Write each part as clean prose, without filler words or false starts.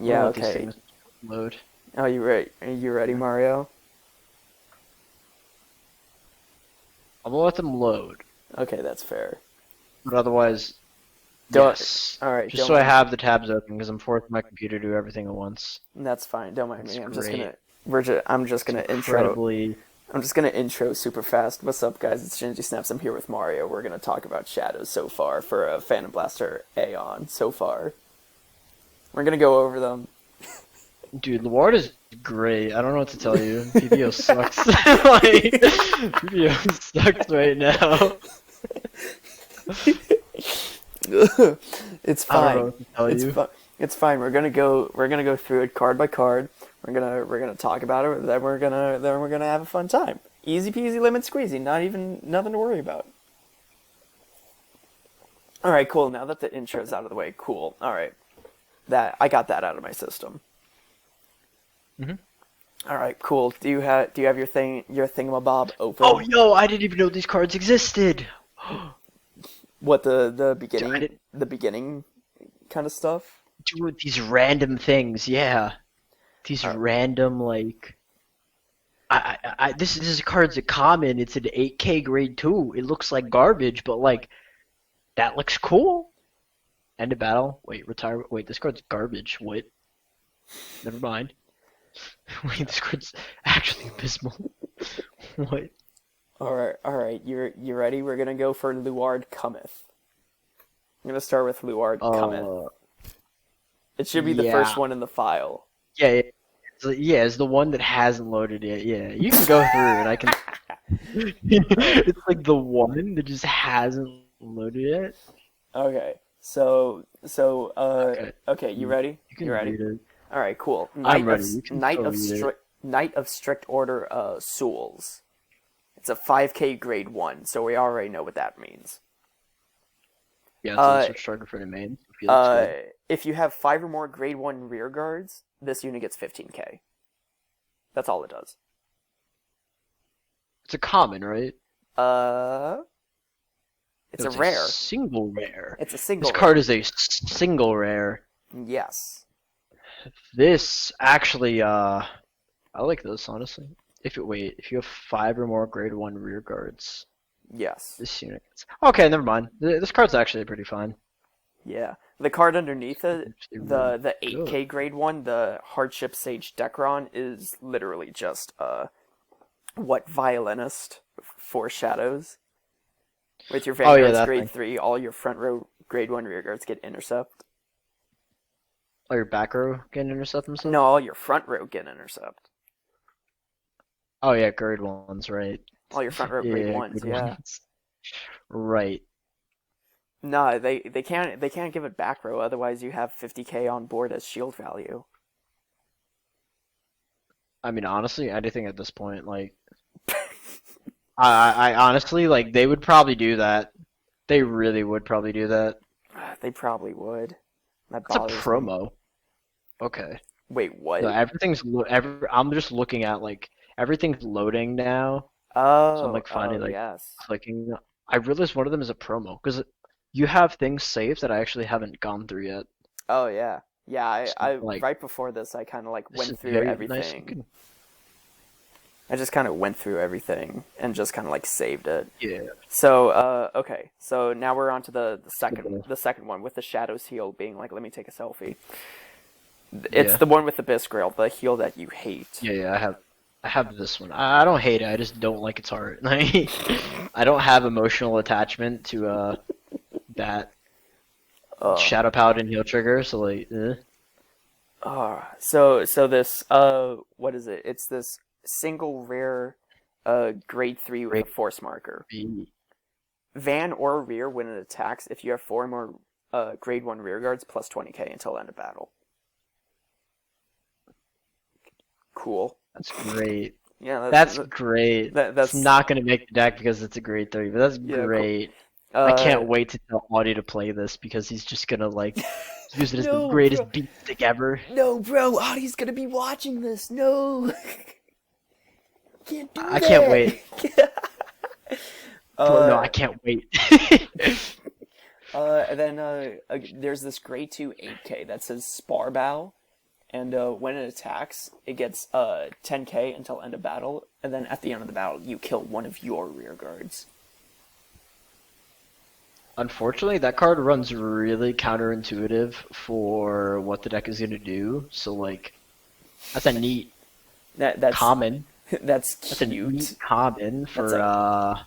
Yeah, let these okay. things load. Oh, you ready? Are you ready, Mario? I'm gonna let them load, Okay, that's fair. but otherwise, Don't. yes. All right, Just don't so I mind. have the tabs open because I'm forcing my computer to do everything at once. That's fine. Don't mind That's me. I'm just great. gonna. I'm just It's gonna intro. incredibly. I'm just gonna intro super fast. What's up, guys? It's Gingy Snaps. I'm here with Mario. We're gonna talk about shadows so far for a Phantom Blaster Aeon so far. We're gonna go over them. Dude, Luard is great. I don't know what to tell you. PBO sucks. Like, PBO sucks right now. It's I don't know fine. what to tell It's you. fine. It's fine. We're gonna go. We're gonna go through it card by card. We're gonna talk about it. Then we're gonna have a fun time. Easy peasy lemon squeezy. Nothing to worry about. All right, cool. Now that the intro's out of the way, cool. All right, that I got that out of my system. hmm All right, cool. Do you have your thingamabob Oh, open? yo, I didn't even know these cards existed. What the Dude, I beginning didn't the beginning kind of stuff? do these random things. Yeah, these All right. random like. This card's a common. It's an 8K grade 2. It looks like garbage, but like that looks cool. End of battle. Wait, retire. Wait, this card's garbage. What? Never mind. Wait, this card's actually abysmal. What? All right. You ready? We're gonna go for Luard Cometh. I'm gonna start with Luard Cometh. Uh, It should be the first yeah, one in the file. yeah. It's the one that hasn't loaded yet. Yeah, you can go through and I can. All right. It's like the one that just hasn't loaded yet. Okay. So Okay, okay. You you, ready? you You can ready? read it. All right. Cool. I'm ready. You can still read it. Knight of Strict Order. Souls. It's a 5K grade 1, so we already know what that means. Yeah, it's Uh, a struggle for the main. Looks uh, good. if you have 5 or more grade 1 rear guards, this unit gets 15K. That's all it does. It's a common, right? Uh, it's No, a it's a rare. single rare. It's a This single card rare. is a single rare. Yes. This actually, I like this honestly. If you have 5 or more grade 1 rear guards, Yes. this unit. Okay, never mind. This card's actually pretty fine. Yeah. The card underneath it, Actually, really the good. 8K grade 1, the Hardship Sage Decron, is literally just what violinist foreshadows. With your Oh yeah, vanguards that grade thing. 3, all your front row grade 1 rear guards get intercept. Oh, your back row getting intercept and stuff. No, all your front row get intercept. Oh yeah, grade ones, right? All your front row grade Yeah, 1s, grade yeah. ones. Right. No, they can't give it back row, otherwise you have 50K on board as shield value. I mean, honestly, anything at this point, like, I honestly, like, they would probably do that. They really would probably do that. They probably would. That That's a bothers me. promo. Okay. Wait, No, what? I'm just looking at like everything's loading now, so I'm Oh, like finally oh like yes. clicking. I realized one of them is a promo because you have things saved that I actually haven't gone through yet. Oh yeah. Yeah, So, I like right before this I kind of like this went is through very nice everything. looking. I just kind of went through everything and just kind of like saved it. Yeah. So, okay. So now we're on to the Good second boy. the second one with the Shadows heal being like, let me take a selfie. It's Yeah. the one with the Bisgrail, the heal that you hate. Yeah. I have this one. I don't hate it. I just don't like its art. Like, I don't have emotional attachment to that Uh, Shadow Paladin heal trigger. So like, so this what is it? It's this single rare grade 3 with a great. force marker. Van or rear when it attacks if you have 4 or more grade 1 rear guards plus 20K until end of battle. Cool. That's great. Yeah, That's great. It's that's not gonna make the deck because it's a grade 3, but that's yeah, cool. great. I Uh can't wait to tell Audie to play this because he's just gonna like use it as the no, bro. greatest beat stick ever. No, bro. Audie's going to be watching this. No. Can't do I can't wait. that. No, uh I can't wait. and then there's this grade 2 8K that says Sparbow. and when it attacks, it gets 10k until end of battle, and then at the end of the battle, you kill one of your rear guards. Unfortunately, that card runs really counterintuitive for what the deck is going to do. So, like, that's a neat That's common. That's That's a cute. neat common for,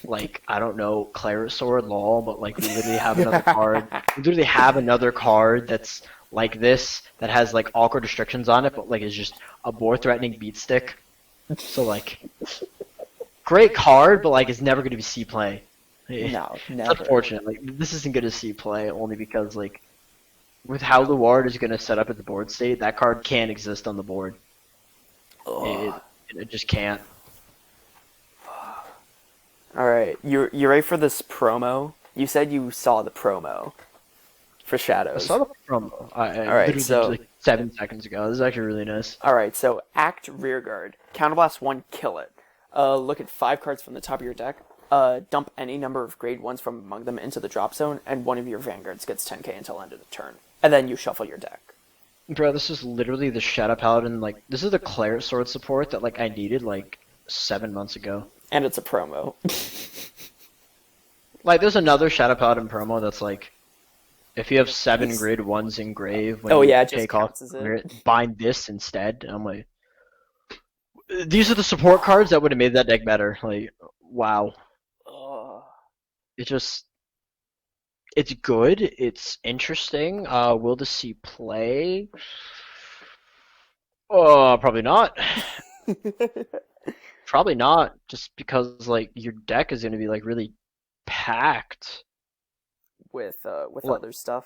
like, I don't know, Claret Sword lol, but, like, we literally have another card. We literally have another card that's like this, that has, like, awkward restrictions on it, but, like, is just a board-threatening beat stick. So, like, great card, but, like, it's never going to be C play. No, It's never. unfortunate. Like, this isn't going to see play only because, like, with how Luard is going to set up its board state, that card can't exist on the board. It just can't. All right, you ready for this promo? You said you saw the promo for I Shadows. saw the promo. I right, literally so- did, like 7 seconds ago. This is actually really nice. All right, so act rearguard, counterblast 1, kill it. Look at 5 cards from the top of your deck. Dump any number of grade 1s from among them into the drop zone, and one of your vanguards gets 10k until end of the turn. And then you shuffle your deck. Bro, this is literally the Shadow Paladin. Like, this is the Claret Sword support that, like, I needed like 7 months ago. And it's a promo. Like, there's another Shadow Paladin promo that's like, if you have 7 grade 1s in grave, when Oh, you yeah, it just take off, counts as it. bind this instead. And I'm like, these are the support cards that would have made that deck better. Like, wow. Ugh. It just, it's good. It's interesting. Will this see play? Oh, probably not. Probably not. Just because like your deck is going to be like really packed. with What? other stuff.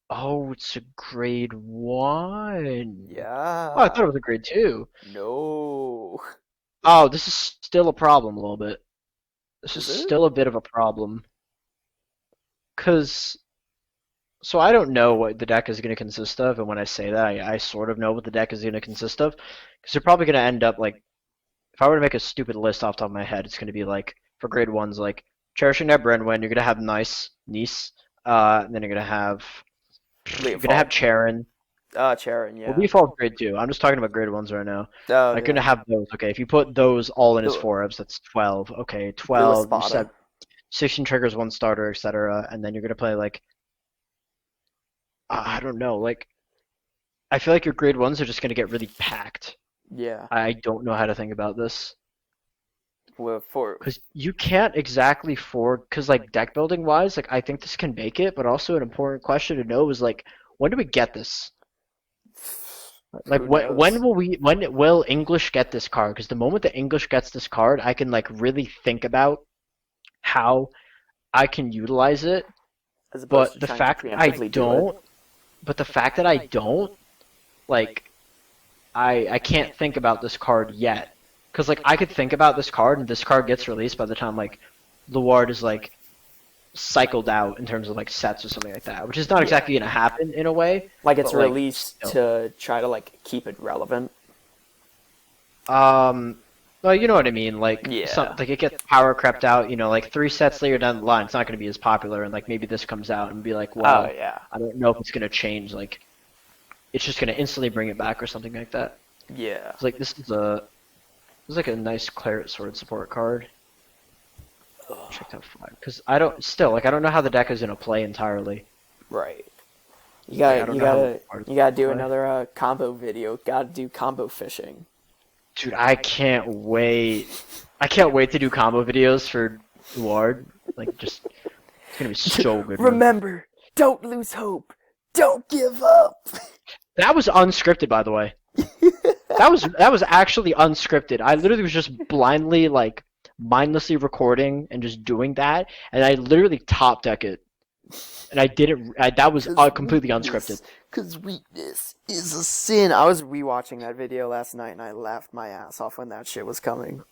Oh, it's a grade 1. Yeah. Oh, I thought it was a grade 2. No. Oh, this is still a problem a little bit. This is Is it? still a bit of a problem. Because, so I don't know what the deck is going to consist of, and when I say that, I sort of know what the deck is going to consist of. Because they're probably going to end up, like, if I were to make a stupid list off the top of my head, it's going to be, like, for grade 1s, like, Cherishing That Brenwyn, you're going to have Nice, and then you're going to have, Charon. Charon, yeah. Well, default grade 2. I'm just talking about grade 1s right now. Oh, Like, going to have those. Okay, if you put those all in his 4-ups, that's 12. Okay, 12. You set 16 triggers, 1 starter, etc. And then you're going to play, like, I don't know. Like, I feel like your grade 1s are just going to get really packed. Yeah. I don't know how to think about this. Well, for Because you can't exactly because, like, deck building wise, like, I think this can make it, but also an important question to know is, like, when do we get this? Like, Who when knows? when will English get this card? Because the moment that English gets this card, I can, like, really think about how I can utilize it. as opposed But to the trying fact to that I preemptively do it. don't, but the fact that I don't, like, I can't think about this card yet. Because, like, I could think about this card, and this card gets released by the time, like, Luard is, like, cycled out in terms of, like, sets or something like that. Which is not exactly going to happen in a way. Like it's but, like, released still. to try to like keep it relevant. Well, you know what I mean. Like, Yeah. like it gets power crept out, you know, like 3 sets later down the line, it's not going to be as popular, and, like, maybe this comes out and be like, well, Oh yeah. I don't know if it's going to change, like, it's just going to instantly bring it back or something like that. Yeah. It's like, this is like a nice Claret Sword support card. Check that 5. Because I don't know how the deck is going to play entirely. Right. You Like, I gotta don't you know how gotta the cards you gotta do play. another combo video. Gotta do combo fishing. Dude, I can't wait. I can't wait to do combo videos for Luard. Like, just, it's going to be so good. man. Remember, don't lose hope. Don't give up. That was unscripted, by the way. That was actually unscripted. I literally was just blindly, like, mindlessly recording and just doing that, and I literally top deck it. And I didn't. That was completely unscripted. Because weakness is a sin. I was rewatching that video last night and I laughed my ass off when that shit was coming.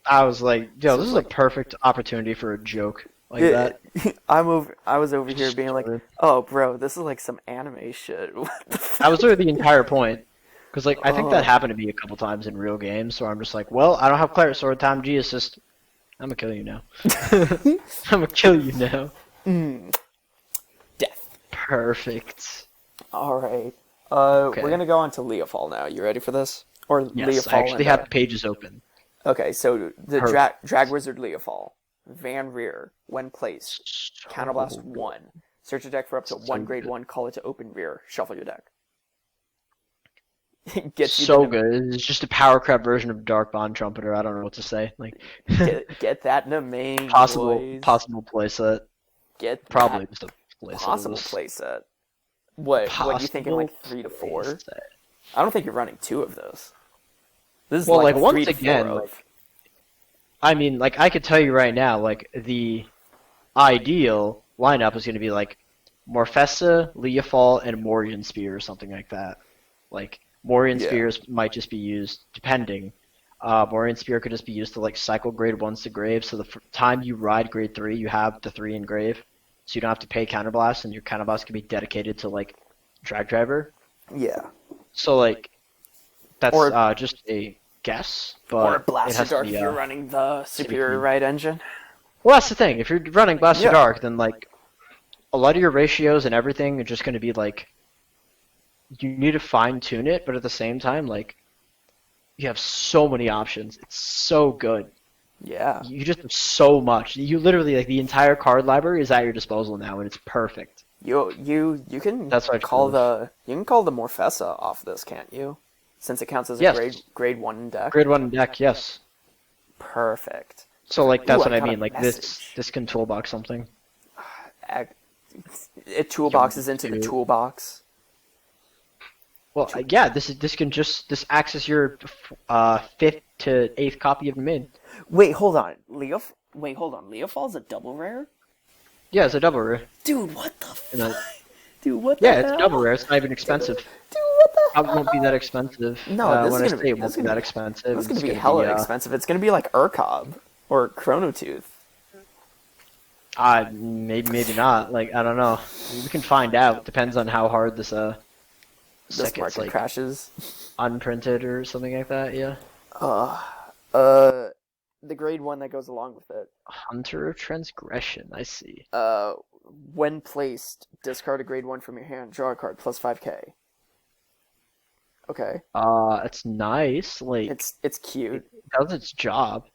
I was like, yo, this is a perfect opportunity for a joke like that. I was over here being like, oh, bro, this is like some anime shit. What the fuck? That was literally the entire point. Because, like, I think that happened to me a couple times in real games, so I'm just like, well, I don't have Claret Sword time G assist. I'm gonna kill you now. I'm gonna kill you now. Death. Perfect. All right. Okay. We're gonna go on to Leofall now. You ready for this? Or Yes, Leofall I actually and, have the pages open. Okay, so the Perfect. Drag Wizard Leofall. Van Rear. When placed. Counterblast So 1. Search your deck for up to so one grade good. 1. Call it to open rear. Shuffle your deck. Gets you So the good. It's just a power crap version of Dark Bond Trumpeter. I don't know what to say. Like get that in the main, possible boys. possible playset. Get Probably that just a playset of possible this. playset. What you thinking, like Possible 3 to 4? playset. I don't think you're running 2 of those. This is Well, like like a 3 once to 4 again, of. like I mean, like I could tell you right now, like the ideal lineup is going to be like Morfessa, Leofall, and Morian Spear or something like that. Like Morian Yeah. Spears might just be used depending. Morian Spear could just be used to like cycle grade 1s to grave, so the time you ride grade 3, you have the 3 in grave, so you don't have to pay counterblast, and your counterblast can be dedicated to like drag driver. Yeah. So like that's Or- just a guess, Or but it Blaster has to Dark be if you're running the Superior clean. Ride engine. Well, that's the thing. If you're running Blaster Yeah. Dark, then like a lot of your ratios and everything are just going to be like you need to fine tune it, but at the same time, like you have so many options. It's so good. Yeah. You just have so much. You literally like the entire card library is at your disposal now, and it's perfect. You can That's what I call chose. the Morfessa off this, can't you? Since it counts as a Yes. grade 1 deck. Grade 1 deck, yes. Perfect. So like that's Ooh, what I I got a mean. Like message. this can toolbox something. It toolboxes into the Dude. toolbox. Well, yeah. This can just this acts as your 5th to 8th copy of the main. Wait, hold on. Leofall's a double rare? Yeah, it's a double rare. Dude, what the You know, fuck? Dude, what the yeah, hell? it's a double rare. It's not even expensive. Dude, what the Probably won't be that expensive. No, this when is I gonna say be it won't be that expensive, This is it's gonna be gonna hella expensive. It's gonna be like Urkob or Chronotooth. maybe not. Like I don't know. We can find out. Depends on how hard this This set gets market like crashes. unprinted or something like that. Yeah. The grade 1 that goes along with it. Hunter of Transgression. I see. When placed, discard a grade 1 from your hand, draw a card, plus 5k. Okay. It's nice. Like It's cute. it does its job.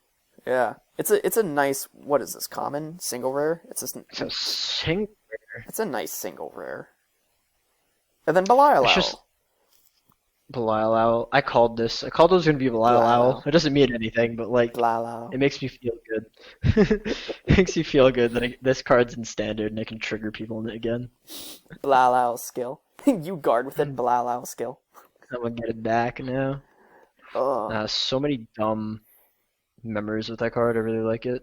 Yeah. It's a nice, what is this, common? Single rare? It's a sing. It's a nice single rare. And then Belial It's Owl. just Belial Owl. I called this. I called it was gonna be Belial Belial Owl. Owl. It doesn't mean anything, but like Belial Owl. it makes me feel good. It makes me feel good that this card's in standard and I can trigger people in it again. Belial Owl skill. You guard with it, Belial Owl skill. I'm gonna get it back now. Ugh. So many dumb memories with that card. I really like it.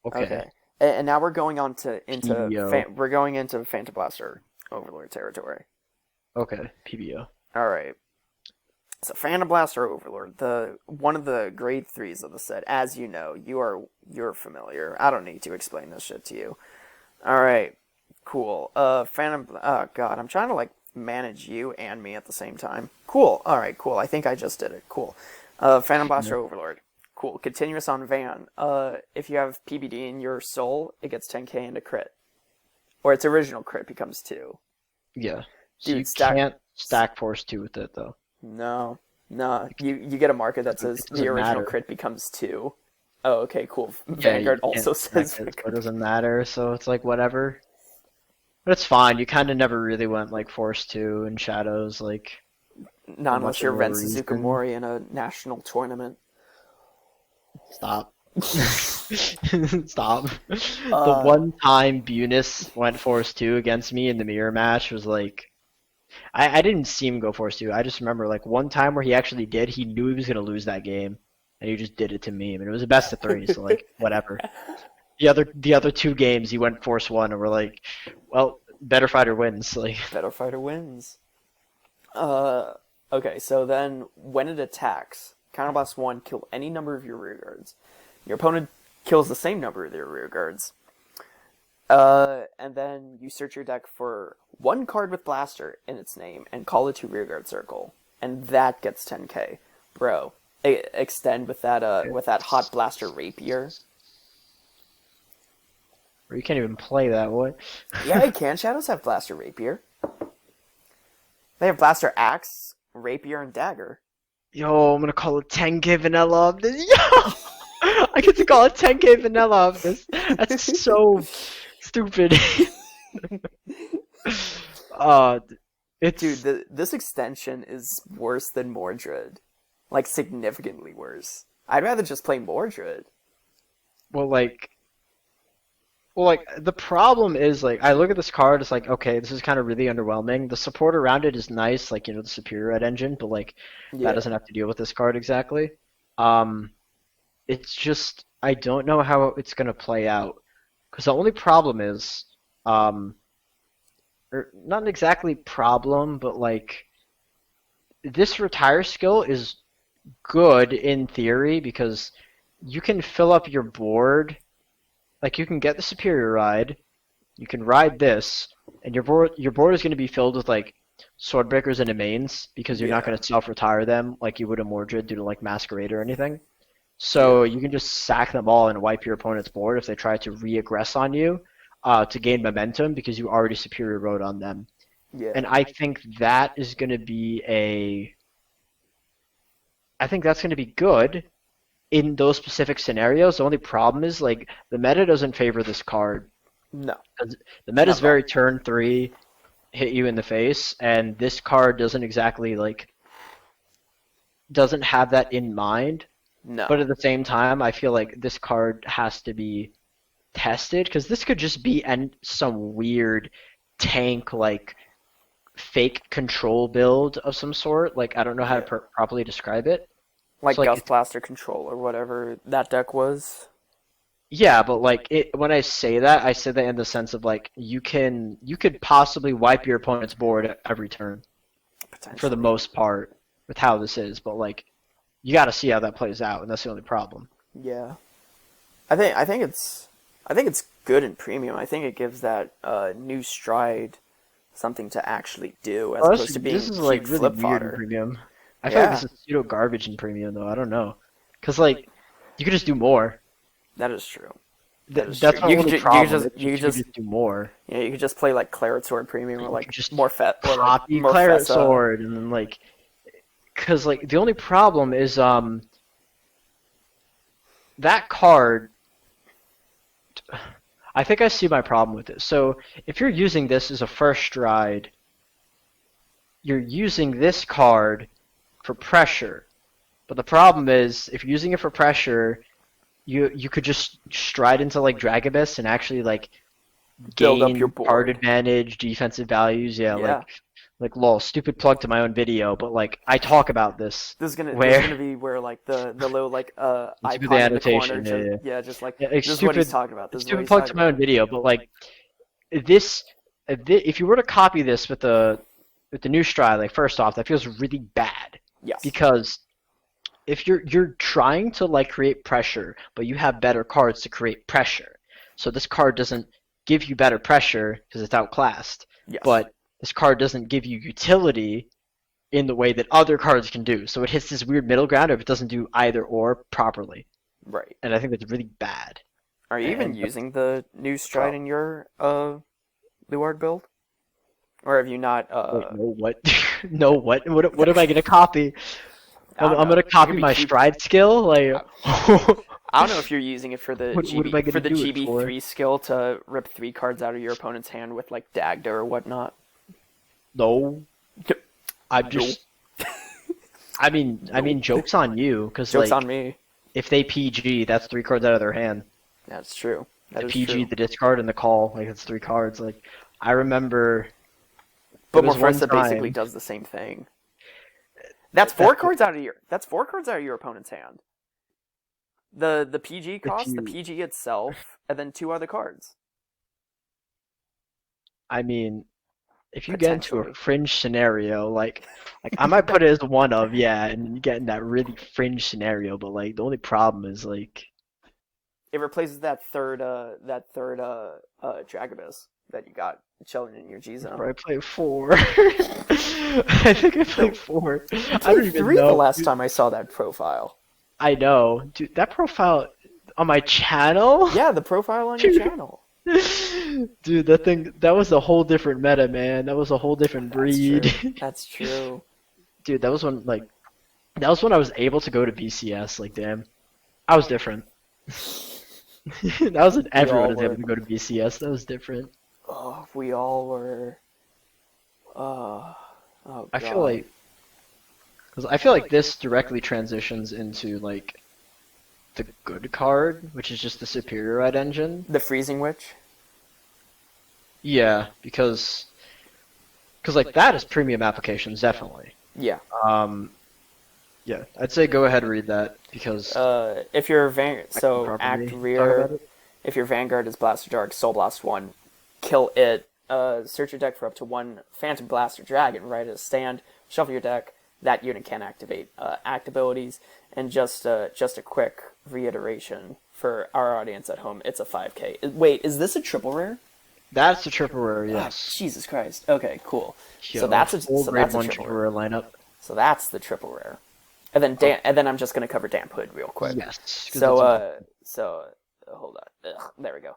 Okay. And now we're going on to PBO. we're going into Phantom Blaster Overlord territory. Okay. PBO. All right. So Phantom Blaster Overlord, one of the grade 3s of the set, as you know, you're familiar. I don't need to explain this shit to you. All right. Cool. Phantom. Oh god, I'm trying to like manage you and me at the same time. Cool. All right. Cool. I think I just did it. Cool. Phantom Blaster Overlord. Cool. Continuous on Van. If you have PBD in your soul, it gets 10k into crit, or its original crit becomes 2. Yeah. So Dude, you stack- can't stack Force 2 with it though. No. You get a marker that says It doesn't the original matter. crit becomes 2. Oh, okay, cool. Yeah, Vanguard you also can't says stack it, so it Vanguard. doesn't matter. So it's like whatever. But it's fine. You kind of never really went like Force 2 and Shadows like. Not much unless you're of a Ren reason. Suzuki in a national tournament. Stop. Stop. The one time Bunis went Force 2 against me in the mirror match was like I didn't see him go Force 2. I just remember like one time where he actually did, he knew he was gonna lose that game. And he just did it to me. I mean it was a best of 3, so like whatever. The other 2 games he went Force 1 and we're like, well, better fighter wins. Like Better fighter wins. Okay, so then when it attacks, Counterblast 1, kill any number of your rear guards. Your opponent kills the same number of their rear guards. And then you search your deck for one card with Blaster in its name and call it to rearguard circle. And that gets 10k. Bro, extend with that hot Blaster Rapier. Or you can't even play that. What? Yeah, I can. Shadows have Blaster Rapier. They have Blaster Axe, Rapier, and Dagger. Yo, I'm gonna call it 10k vanilla of this. Yo! I get to call it 10k vanilla of this. That's so stupid. uh, it's Dude, this extension is worse than Mordred. Like, significantly worse. I'd rather just play Mordred. well, like the problem is like I look at this card, it's like okay, this is kind of really underwhelming. The support around it is nice, like the superior red engine, but like Yeah. that doesn't have to deal with this card exactly. It's just I don't know how it's gonna play out because the only problem is, or not exactly problem, but like this retire skill is good in theory because you can fill up your board. Like you can get the superior ride, you can ride this, and your board is going to be filled with like swordbreakers and amains because you're not going to self-retire them like you would a Mordred due to like Masquerade or anything. So you can just sack them all and wipe your opponent's board if they try to re-aggress on you to gain momentum because you already superior rode on them. Yeah. And I think that is going to be I think that's going to be good in those specific scenarios. The only problem is like the meta doesn't favor this card. No. The meta is Not very turn 3, hit you in the face, and this card doesn't exactly like doesn't have that in mind. No. But at the same time, I feel like this card has to be tested because this could just be some weird tank like fake control build of some sort. Like I don't know how to properly describe it. Like, So, like, Gust Blaster Control or whatever that deck was. Yeah, but like when I say that in the sense of like you could possibly wipe your opponent's board every turn for the most part with how this is, but like you got to see how that plays out, and that's the only problem. Yeah. I think it's good in premium. I think it gives that new stride something to actually do as opposed to being this is like cheap really flip weird fodder. in premium. I feel like Yeah. this is pseudo garbage in premium though. I don't know, because like you could just do more. That is true. That's true. my You could only ju- you problem. just- It's you you just- could just do more. Yeah, you could just play like Claret Sword Premium or like just more Fet or like Copy more Claret Fessa. Sword and then like, because like the only problem is that card. I think I see my problem with it. So if you're using this as a first stride, you're using this card for pressure. But the problem is, if you're using it for pressure, you could just stride into like Dragobus and actually like Build up gain your board. card advantage, defensive values. Yeah. Like lol, stupid plug to my own video, but like I talk about this. This is gonna be where like the little like icon the in the corner, annotation, just like Yeah, this is what he's talking about. This is what Stupid he's plug talking to my own video, but like this, if you were to copy this with the new stride, like first off, that feels really bad Yes. because if you're trying to like create pressure, but you have better cards to create pressure, so this card doesn't give you better pressure because it's outclassed, Yes. but this card doesn't give you utility in the way that other cards can do. So it hits this weird middle ground if it doesn't do either or properly, Right. and I think that's really bad. Are you even And- using the new stride in your Luard build? Or have you not Wait, no, what? No, what? What am I gonna copy? I don't I'm know. gonna It copy could be my cheap. stride skill, like. I don't know if you're using it for the What am I GB gonna for the do it for? GB3 skill to rip 3 cards out of your opponent's hand with like Dagda or whatnot. No, Yep. I'm just. I mean, jokes on you, because Joke's like on me. if they PG, that's 3 cards out of their hand. That's true. That The is PG, true. the discard, and the call, like it's 3 cards. Like I remember. But there was one Morphersa basically time- does the same thing. That's 4 cards out of your opponent's hand. The PG cost, the PG itself, and then 2 other cards. I mean, if you get into a Potentially. fringe scenario, like I might put it as one of, yeah, and you get in that really fringe scenario, but like the only problem is like It replaces that third Dragobus that you got chilling in your G zone. I played 4. I think I played 4. I don't even 3 know. the last time I saw that profile. I know, dude. That profile on my channel. Yeah, the profile on your Dude. channel. Dude, that was a whole different meta, man. That was a whole different That's breed. true. That's true. Dude, that was when I was able to go to BCS. Like, damn, I was different. That was when We everyone all was able were. to go to BCS. That was different. Oh, we all were. Oh I feel God. like, cause I feel like this directly transitions into like the good card, which is just the superior red engine. The freezing witch. Yeah, because like that is premium applications definitely. Yeah. Um, yeah, I'd say go ahead and read that because If your I can act properly talk rear, about it. if your Vanguard is Blaster Dark, Soul Blast 1, kill it. Search your deck for up to one Phantom Blast or Dragon, right as stand. Shuffle your deck. That unit can activate act abilities. And just a quick reiteration for our audience at home, it's a 5K. Wait, is this a triple rare? That's the triple rare, Ah, yes. Jesus Christ. Okay, cool. Yo, So that's a full so grade that's a one triple triple rare. rare lineup. So that's the triple rare. And then I'm just gonna cover Damp Hood real quick. Yes, because So, that's hold on. Ugh, there we go.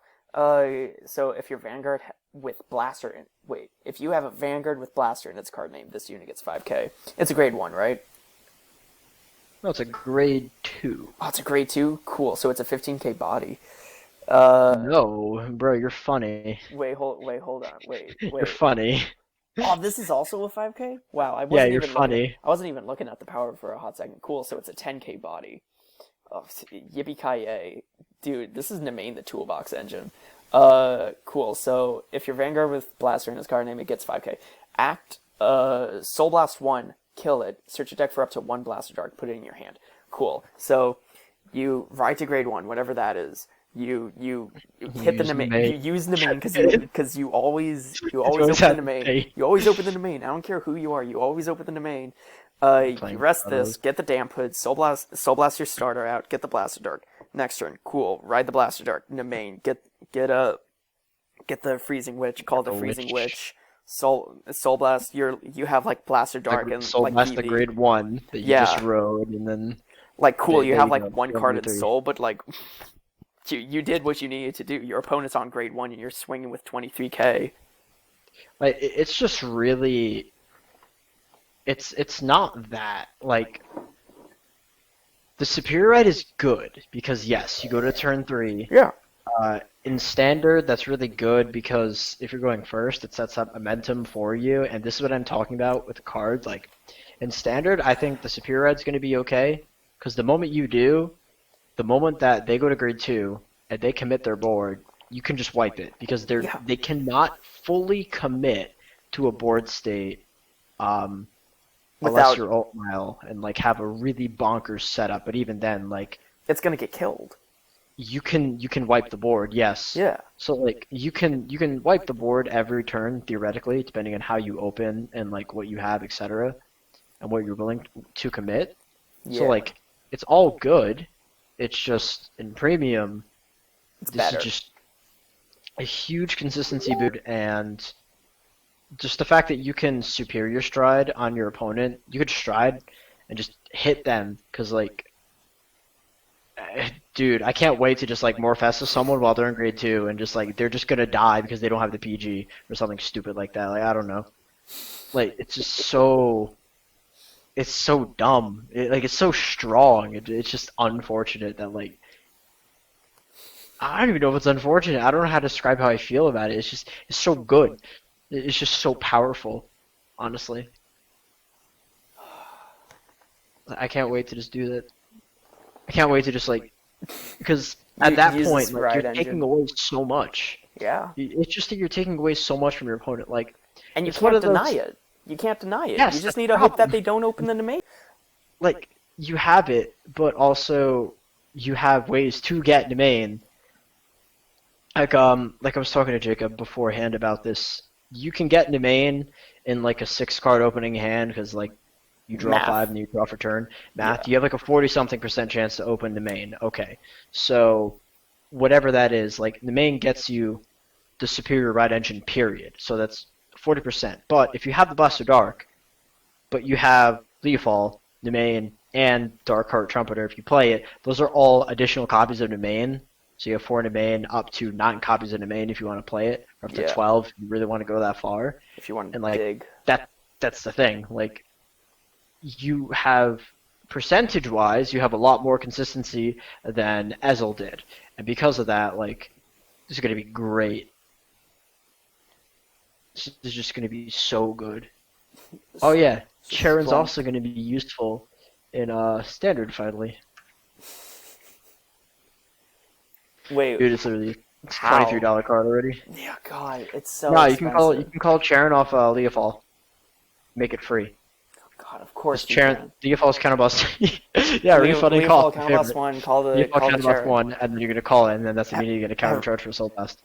So if your Vanguard with Blaster wait, if you have a Vanguard with Blaster in its card name, this unit gets 5K. It's a grade 1, right? no, it's a grade 2. Oh, it's a grade 2? Cool. So it's a 15K body. No, bro, you're funny. Hold on. You're funny. Oh, this is also a 5K? Wow, Yeah, you're funny. I wasn't even looking at the power for a hot second. Cool, so it's a 10K body. Oh, yippee-ki-yay. Dude, this is Nemain the Toolbox engine. Cool. So if your Vanguard with Blaster in his card name, it gets 5K. Act, Soul Blast 1, kill it. Search your deck for up to one Blaster Dark, put it in your hand. Cool. So you ride to grade 1, whatever that is. You hit the Use Nemain. Nemain. You use Nemain because you always open have the Nemain. faith. You always open the Nemain. I don't care who you are. You always open the Nemain. You Playing rest Shadows. this, get the Damp Hood, Soul Blast your starter out, get the Blaster Dark. Next turn, cool. Ride the Blaster Dark. Nemain, get the Freezing Witch. Call the The Freezing Witch. Witch. Soul Blast. You have like Blaster Dark and Soul like Blast the PB. grade 1 that you Yeah. just rode, and then Like cool. You there have you like go. one You're card on in grade 3. Soul, but like you did what you needed to do. Your opponent's on grade 1 and you're swinging with 23K. Like it's just really, it's not that like the superior right is good because yes, you go to turn 3. Yeah. In standard, that's really good because if you're going first, it sets up momentum for you. And this is what I'm talking about with the cards. Like in standard, I think the superior red's going to be okay because the moment you do, the moment that they go to grade 2 and they commit their board, you can just wipe it because Yeah. they cannot fully commit to a board state unless Without you're alt mile and like have a really bonkers setup. But even then, like it's gonna get killed. you can wipe the board, yes. Yeah. So like you can wipe the board every turn theoretically, depending on how you open and like what you have, etc., and what you're willing to commit. Yeah. So like it's all good. It's just in premium, It's this better. is just a huge consistency boot, and just the fact that you can superior stride on your opponent, you could stride and just hit them because like dude, I can't wait to just like Morpheus someone while they're in grade 2 and just like they're just gonna die because they don't have the PG or something stupid like that. Like I don't know. Like it's just it's so dumb. It's so strong. It's just unfortunate that like I don't even know if it's unfortunate. I don't know how to describe how I feel about it. It's so good. It's just so powerful, honestly. I can't wait to just do that. I can't wait to just like because at that Use point this like ride you're engine. taking away so much. Yeah. It's just that you're taking away so much from your opponent. Like And you it's one can't of deny those- it. You can't deny it. Yes, You just that's need the to hope that problem. they don't open the domain. like you have it, but also you have ways to get domain. Like I was talking to Jacob beforehand about this. You can get domain in like a 6-card opening hand because like you draw Math. 5 and you draw for turn. Math. Yeah. You have like a 40-something% chance to open domain. Okay, so whatever that is, like domain gets you the superior right engine. Period. So that's 40%. But if you have the Blaster Dark, but you have Leafall, Domain, and Dark Heart Trumpeter, if you play it, those are all additional copies of Domain So you have 4 in a main, up to 9 copies in a main if you want to play it, or up to Yeah. 12 if you really want to go that far. If you want to And like dig. that's the thing. Like you have percentage-wise, you have a lot more consistency than Ezel did, and because of that, like this is going to be great. This is just going to be so good. Oh yeah, Charon's Strong. also going to be useful in standard finally. Wait, Dude, it's literally how? $23 card already. Yeah, God, it's so No, expensive. you can call Charon off Leofall. Make it free. God, of course Just you Charon, can. Leofall's counterboss. Yeah, refunding Leopold call. Counterblast 1, call the Leopold Charon. counterboss 1, and then you're gonna call it, and then that's immediately gonna countercharge for Soul Blast.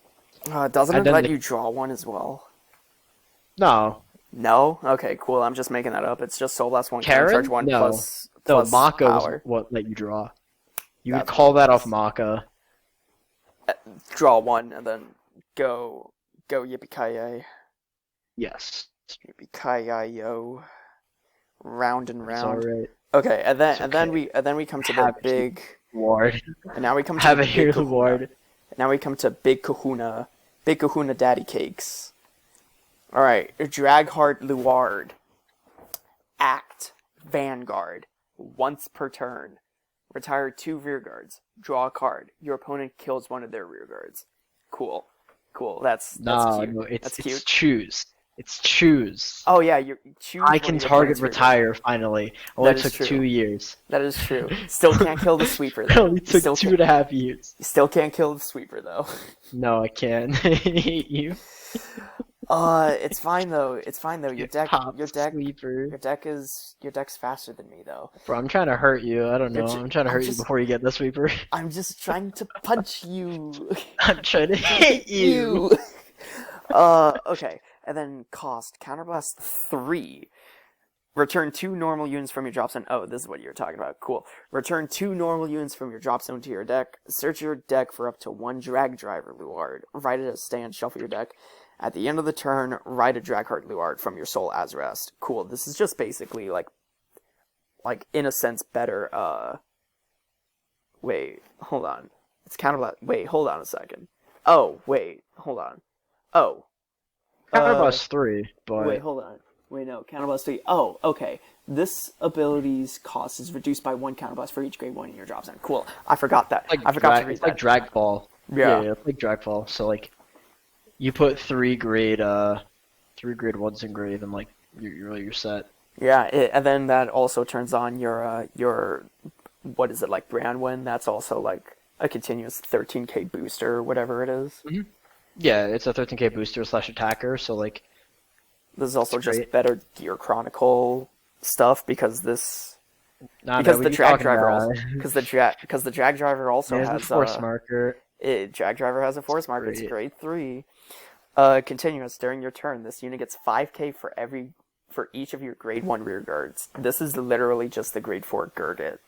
Doesn't And it then let the- you draw one as well? No, No? Okay, cool. I'm just making that up. It's just Soul Blast 1, Karen? Countercharge 1 No. plus no, Maka power. was what let you draw. You That's would call that nice. off Maka. Draw 1 and then go yippee-ki-yay. Yes, Yippee-ki-yay, yo. Round and it's round. alright. Okay, and then It's and then okay. we come to the Have it. big. Luard. And now we come to Have the a big here, kahuna. Luard. Now we come to Big Kahuna Daddy Cakes. Alright, Dragheart Luard. Act Vanguard. Once per turn. Retire 2 rear guards. Draw a card. Your opponent kills one of their rear guards. Cool. That's No, cute. no, That's cute. it's choose. It's choose. Oh yeah, you choose I one can of your target opponent's rear guards. retire finally. Only That is took true. 2 years. That is true. Still can't kill the sweeper It though. only took Still 2.5 years. Still can't kill the sweeper though. No, I can't. I hate you. It's fine though. Your deck Sleeper. your deck's faster than me though. Bro, I'm trying to hurt you. I don't know. I'm trying to hurt you before you get the sweeper. I'm just trying to punch you. I'm trying to hit you. Okay. And then cost Counterblast 3. Return 2 normal units from your drop zone. Oh, this is what you're talking about. Cool. Return 2 normal units from your drop zone to your deck. Search your deck for up to 1 Drag Driver Luard. Write it as stand, shuffle your deck. At the end of the turn, write a Dragheart Luard from your Soul as rest. Cool. This is just basically like in a sense better. Wait, hold on. It's Counterblast. Wait, hold on a second. Oh, wait, hold on. Oh. Counterblast 3, but Wait, hold on. Wait, no, Counterblast 3. Oh, okay. This ability's cost is reduced by 1 Counterblast for each grade 1 in your drop zone. Cool. I forgot that. I forgot to read it's that. like Dragfall. Yeah. It's like Dragfall. So like, you put 3 grade 1s in grave, and like you're set. Yeah, and then that also turns on your what is it, like Brandwin? That's also like a continuous 13k booster or whatever it is. Mm-hmm. Yeah, it's a 13k booster / attacker. So like, This is also That's just great. better Gear Chronicle stuff because this nah, because man, the what you drag talking driver about? also because the drag driver also There's has a force marker. drag driver has a force marker. It's Great. grade 3. Continuous during your turn. This unit gets 5k for each of your grade 1 rear guards. This is literally just the grade 4 Gurgit.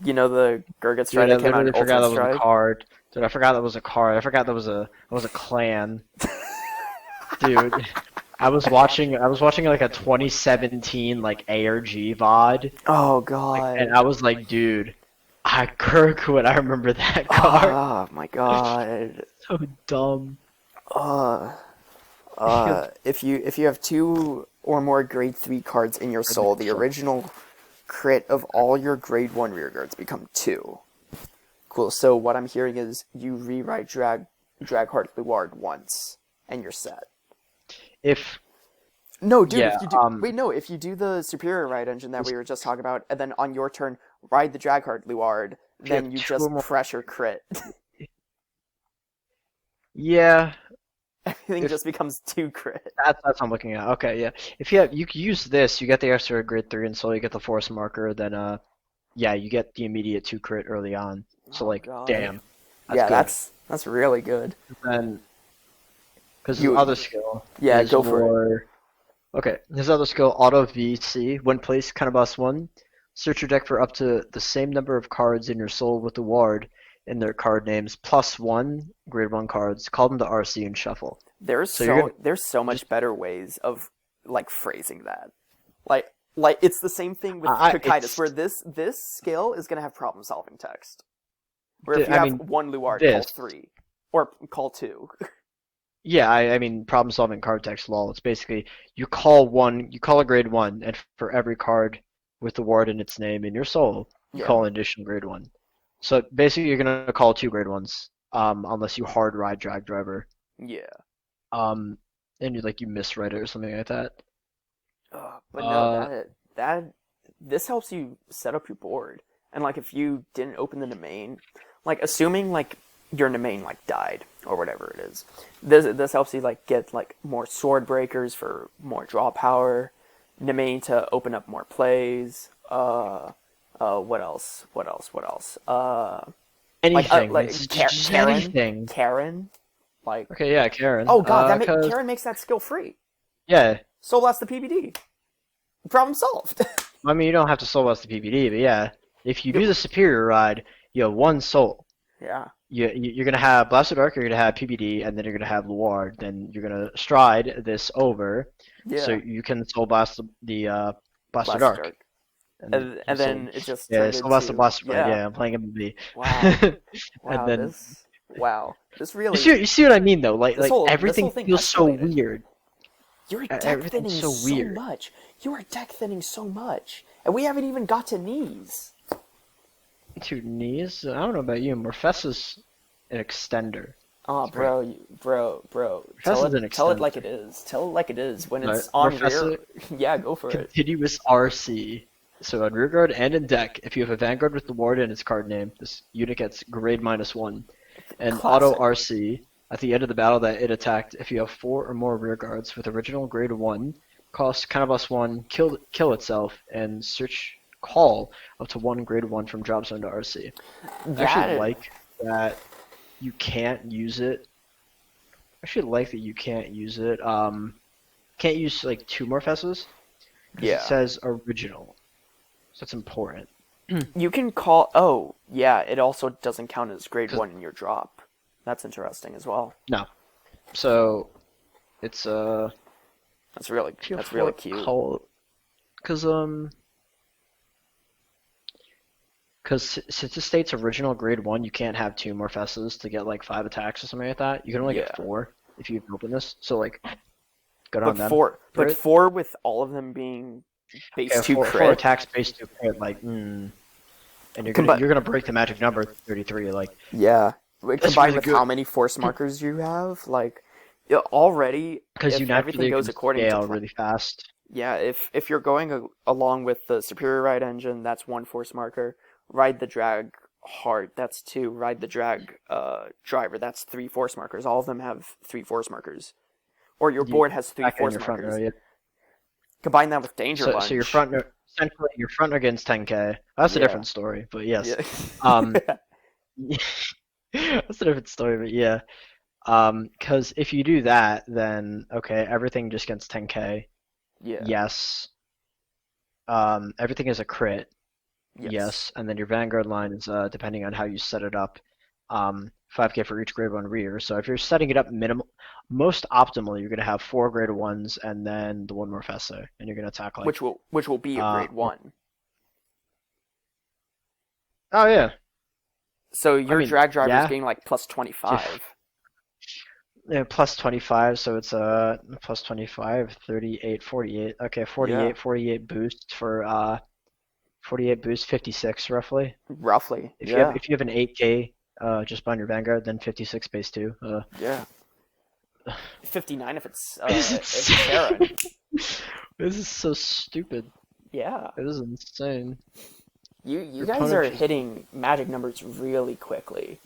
You know the Gurgit stride Dude, I that came out in literally forgot Ultimate that was a Stride? card. Dude, I forgot that was a card. I forgot that was a clan. Dude, I was watching like a 2017 like ARG VOD, Oh god. and I was like, dude, I Kirk when I remember that card. Oh my god. So dumb. If you have 2 or more grade 3 cards in your soul, the original crit of all your grade 1 rear guards become 2. Cool. So what I'm hearing is you rewrite Dragheart Luard once and you're set. No, dude, Yeah, if you do if you do the superior ride engine that we were just talking about, and then on your turn ride the Dragheart Luard, then you just pressure crit. Yeah, Everything just becomes 2 crit. that's what I'm looking at. Okay, yeah. If you can use this, you get the extra grade 3, and so you get the force marker. Then yeah, you get the immediate 2 crit early on. So Oh, like, God. damn. Yeah, good. that's really good. Then, because his You- other skill. Yeah, is go for it. more... Okay, his other skill, Auto VC. When placed, Counterblast 1. Search your deck for up to the same number of cards in your soul with the ward in their card names, +1 grade 1 cards. Call them to RC and shuffle. There's So there's so much better ways of like phrasing that. Like it's the same thing with Cocytus, it's- where this skill is gonna have problem solving text. Where if you I have mean, one Luard, call this. 3. Or call 2. Yeah, I mean, problem solving card text lol. It's basically you call a grade 1, and for every card with the ward in its name in your soul, you Yeah. call an additional grade 1. So basically, you're gonna call 2 grade 1s, unless you hard ride drag driver, Yeah. and you miswrite it or something like that. But no, Uh, this helps you set up your board. And like if you didn't open the domain, like assuming like your domain like died or whatever it is, this helps you like get like more sword breakers for more draw power, domain to open up more plays. What else? What else? What else? anything. Like It's just Karen, anything. Karen, like Okay, yeah, Karen. oh god, Cause Karen makes that skill free. yeah, So that's the PBD. Problem solved. I mean, you don't have to soul blast the PBD, but yeah, if you do Yep. the superior ride, you have 1 soul. Yeah. You're gonna have Blasted Arc, you're gonna have PBD, and then you're gonna have Luard. Then you're gonna stride this over, so Yeah. you can soul blast the Blasted Blasted Arc. Arc. And And soul, then it just yeah, turned soul blast the into Blasted Arc. yeah. Yeah, I'm playing MB. Wow. And Wow. then This really you see what I mean though? Like this whole everything thing feels so escalated. weird. You're deck Everything's thinning so so weird. much. You are deck thinning so much, and we haven't even got to knees. Two knees. I don't know about you. Morphesa's an extender. Oh, It's great. bro. Morphesa's an Tell it extender. like it is. Tell it like it is when it's Right, on Morphesa- rear. Yeah, go for it. Continuous RC. So on rear guard and in deck, if you have a Vanguard with the ward in its card name, this unit gets grade -1. And auto Classic. RC, at the end of the battle that it attacked, if you have 4 or more rear guards with original grade 1, cost +1, kill itself, and search call up to 1 grade 1 from drop zone to RC. I actually like that you can't use it. I actually like that you can't use it. Can't use like 2 Morphesas. Because Yeah. it says original. So it's important. You can call. Oh, yeah. It also doesn't count as grade 1 in your drop. That's interesting as well. No. So it's That's really cute. Because since it states original grade 1, you can't have 2 Morphesas to get like 5 attacks or something like that. You can only get Yeah. 4 if you open this. So like, good on But them. four, for but it. 4 with all of them being base Yeah, 2 four crit. attacks based to crit, like, and you're Combi- gonna break the magic number 33. Like, Yeah. That's Combined really with good. how many force markers you have, like yeah, already, because if you everything naturally goes can according to scale plan, really fast. yeah, if you're going along with the superior ride engine, that's 1 force marker. Ride the drag hard, that's 2. Ride the drag driver, that's 3 force markers. All of them have 3 force markers, or your board has 3 Back in force your front markers. row, yeah. Combine that with danger lunge. So your front row, essentially your front row against 10k. That's a Yeah. different story, but yes. Yeah. Um, that's a different story, but yeah. Because if you do that, then okay, everything just gets 10k. Yeah. Yes. Everything is a crit. Yes. And then your Vanguard line is depending on how you set it up, 5k for each grade 1 rear. So if you're setting it up most optimally, you're gonna have 4 grade 1s and then the 1 Morphesa, and you're gonna attack like. Which will be a grade 1. Oh yeah. So your mean, drag driver yeah. is being like plus 25. Yeah, plus 25, so it's plus 25, 38, 48. Okay, 48, Yeah. 48 boost for 48 boost, 56 roughly. Roughly. If Yeah. you have an 8k just behind your Vanguard, then 56 base 2. Yeah. 59 if it's This if is it's Karen. This is so stupid. Yeah. It is insane. You Your guys opponent are just- hitting magic numbers really quickly.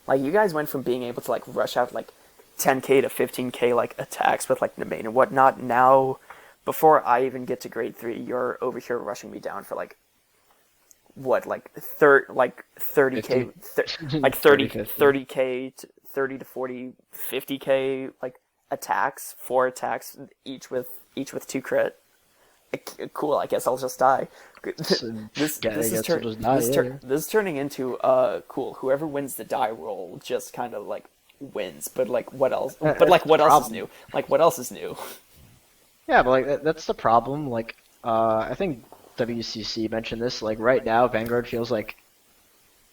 Like you guys went from being able to like rush out like 10k to 15k like attacks with like domain and whatnot. Now, before I even get to grade 3, you're over here rushing me down for like what like 30k like 30 30k to 30 to 40 50k like attacks, 4 attacks each with 2 crit. Cool, I guess I'll just die. This is turning into cool. Whoever wins the die roll just kind of like wins. But like what else? But like what else is new? Like what else is new? Yeah, but like that's the problem. Like I think WCC mentioned this. Like right now, Vanguard feels like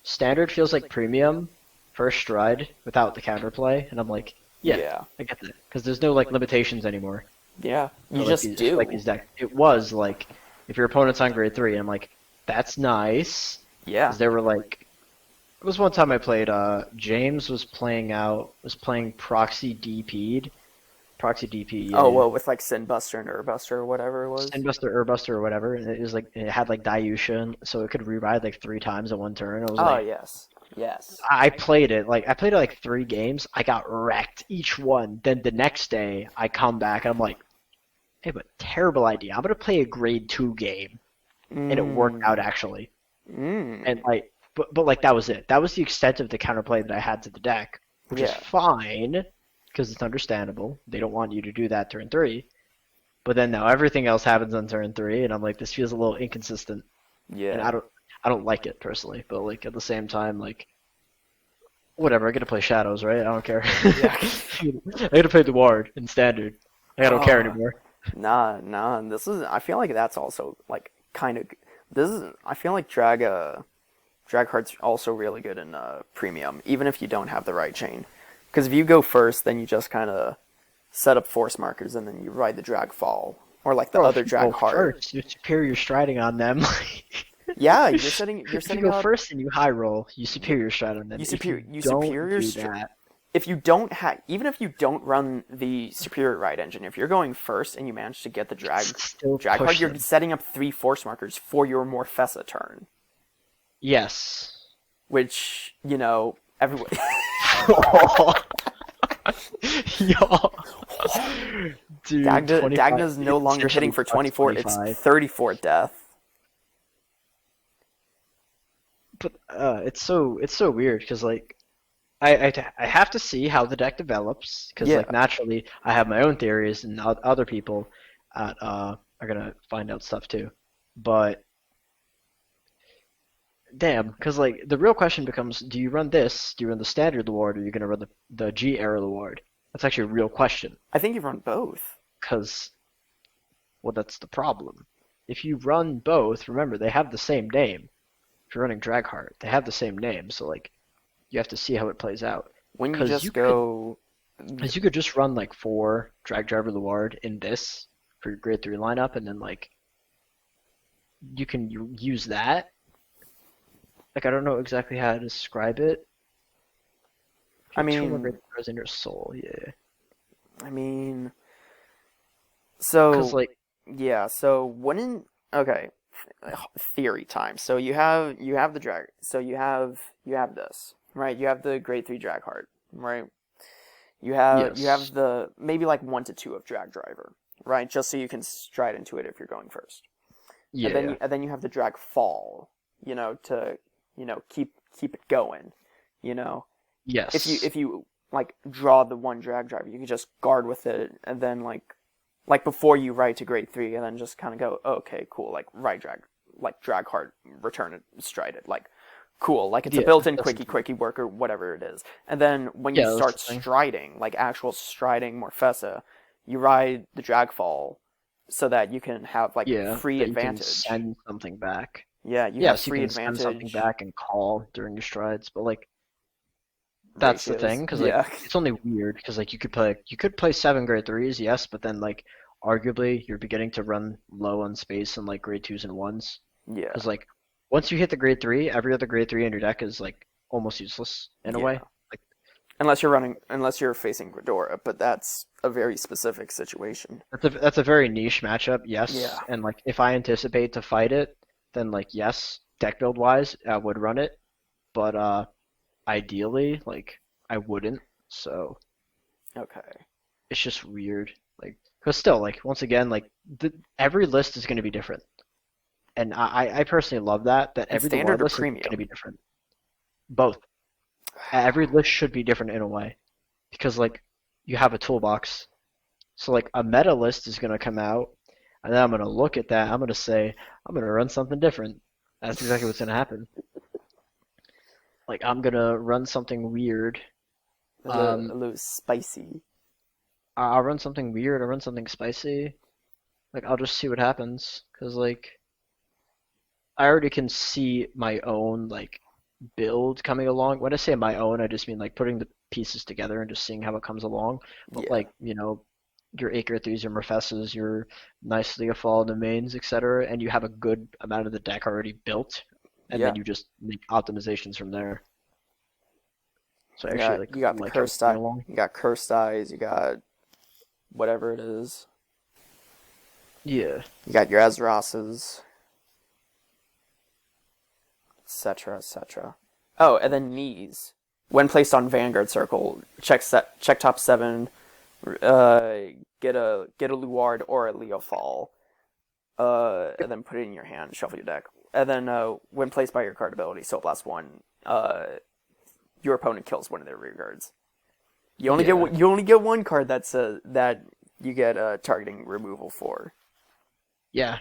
Standard feels like premium, first stride without the counterplay, and I'm like, yeah, Yeah. I get that because there's no like limitations anymore Yeah. You for like just these do. decks. It was like if your opponent's on grade 3, and I'm like, that's nice Yeah. because they were like. It was one time I played. James was playing Proxy DP. Yeah, Oh yeah. well, with like Sin Buster and Urbuster or whatever it was. Sinbuster, Urbuster, or whatever, and it was like it had like Diusha, so it could reride like 3 times in one turn. I was Oh like, yes. Yes. I played it like 3 games. I got wrecked each one. Then the next day I come back and I'm like, hey, but terrible idea. I'm gonna play a grade 2 game, and it worked out Mm. actually. And Mm. like, but like that was it. That was the extent of the counterplay that I had to the deck, which is Yeah. fine because it's understandable. They don't want you to do that turn 3. But then now everything else happens on turn 3, and I'm like, this feels a little inconsistent, and Yeah. I don't like it personally. But like at the same time, like whatever, I get to play Shadows, right? I don't care. Yeah. I get to play Luard in Standard. Like, I don't care Oh. anymore. Nah, nah. And this is. I feel like that's also like kind of. This is. I feel like drag card's also really good in premium, even if you don't have the right chain. Because if you go first, then you just kind of set up force markers, and then you ride the drag fall or like the Bro, other if you go drag hard. first, you're superior striding on them. Yeah, you're setting. You're If you setting go up. first and you high roll, you superior stride on them. You If you superior. You don't superior. do that, If you don't have, even if you don't run the superior ride engine, if you're going first and you manage to get the still drag card, push you're them. setting up 3 force markers for your Morfessa turn, Yes. which everyone. Yo. Dude, Dagna's 25. no longer Seriously, hitting for plus 24; it's 25. 34 death. But it's so weird because like I have to see how the deck develops because Yeah, like naturally I have my own theories and other people are gonna find out stuff too. But damn, because like the real question becomes: do you run this? Do you run the standard Luard, or are you gonna run the G era Luard? That's actually a real question I think you've run both. because well that's the problem. If you run both, remember they have the same name. If you're running Dragheart, they have the same name, so like you have to see how it plays out. When you Because just go, you could just run like 4 Drag Driver Luard in this for your grade 3 lineup, and then like you can use that. Like I don't know exactly how to describe it. I Your 2 more grade mean, 3s in your soul, yeah. I mean, Because so like yeah, so wouldn't okay, theory time. So you have the drag. So you have this, right? You have the grade 3 drag heart, right? You have yes, the maybe like 1 to 2 of drag driver, right? Just so you can stride into it if you're going first. And then yeah, you have the drag fall, to keep it going, you know. yes, If you like draw the one drag driver, you can just guard with it, and then like before you ride to grade 3, and then just kind of go, oh, okay, cool, like ride drag, like drag hard, return it, stride it, like cool, like it's a yeah. built-in That's the quickie work or whatever it is. And then when you yeah, that's start the thing. striding, like actual striding Morfessa, you ride the drag fall so that you can have like Yeah, free that you can advantage. send something back. Yeah, you have Yes, you free can send something advantage back and call during your strides, but like that's the ratios. thing, because like Yeah. it's only weird because like you could play 7 grade 3s, yes, but then like arguably you're beginning to run low on space in like grade 2s and 1s, Yeah. because like once you hit the grade 3, every other grade 3 in your deck is like almost useless in a Yeah. way. Like Unless you're facing Ghidorah, but that's a very specific situation. that's a very niche matchup, Yeah. yes, and like if I anticipate to fight it, then like yes, deck build wise, I would run it, but ideally like I wouldn't. So Okay. it's just weird. Like, because still, like, once again, like, every list is going to be different. And I personally love that And every standard Luard or list is going to be premium? different. Both. Every list should be different in a way. Because, like, you have a toolbox. So, like, a meta list is going to come out, and then I'm going to look at that. I'm going to say, I'm going to run something different. That's exactly what's going to happen. Like, I'm going to run something weird. A Um, little spicy. I'll run something weird. I'll run something spicy. Like, I'll just see what happens. Because, like, I already can see my own like build coming along. When I say my own, I just mean like putting the pieces together and just seeing how it comes along. But Yeah. like, your Acre 3s, your Murfesses, your nicely Fall domains, etc., and you have a good amount of the deck already built, and Yeah. then you just make optimizations from there. So I actually You got the like how it's cursed coming eye. along. You got cursed eyes. You got whatever it is. Yeah. You got your Ezroses, etc., etc. Oh, and then knees. When placed on Vanguard Circle, check top 7. Uh, get a Luard or a Leofall. And then put it in your hand. Shuffle your deck. And then when placed by your card ability, so it lasts 1. Your opponent kills one of their rear guards. Yeah. You only get one card that you get targeting removal for. Yeah.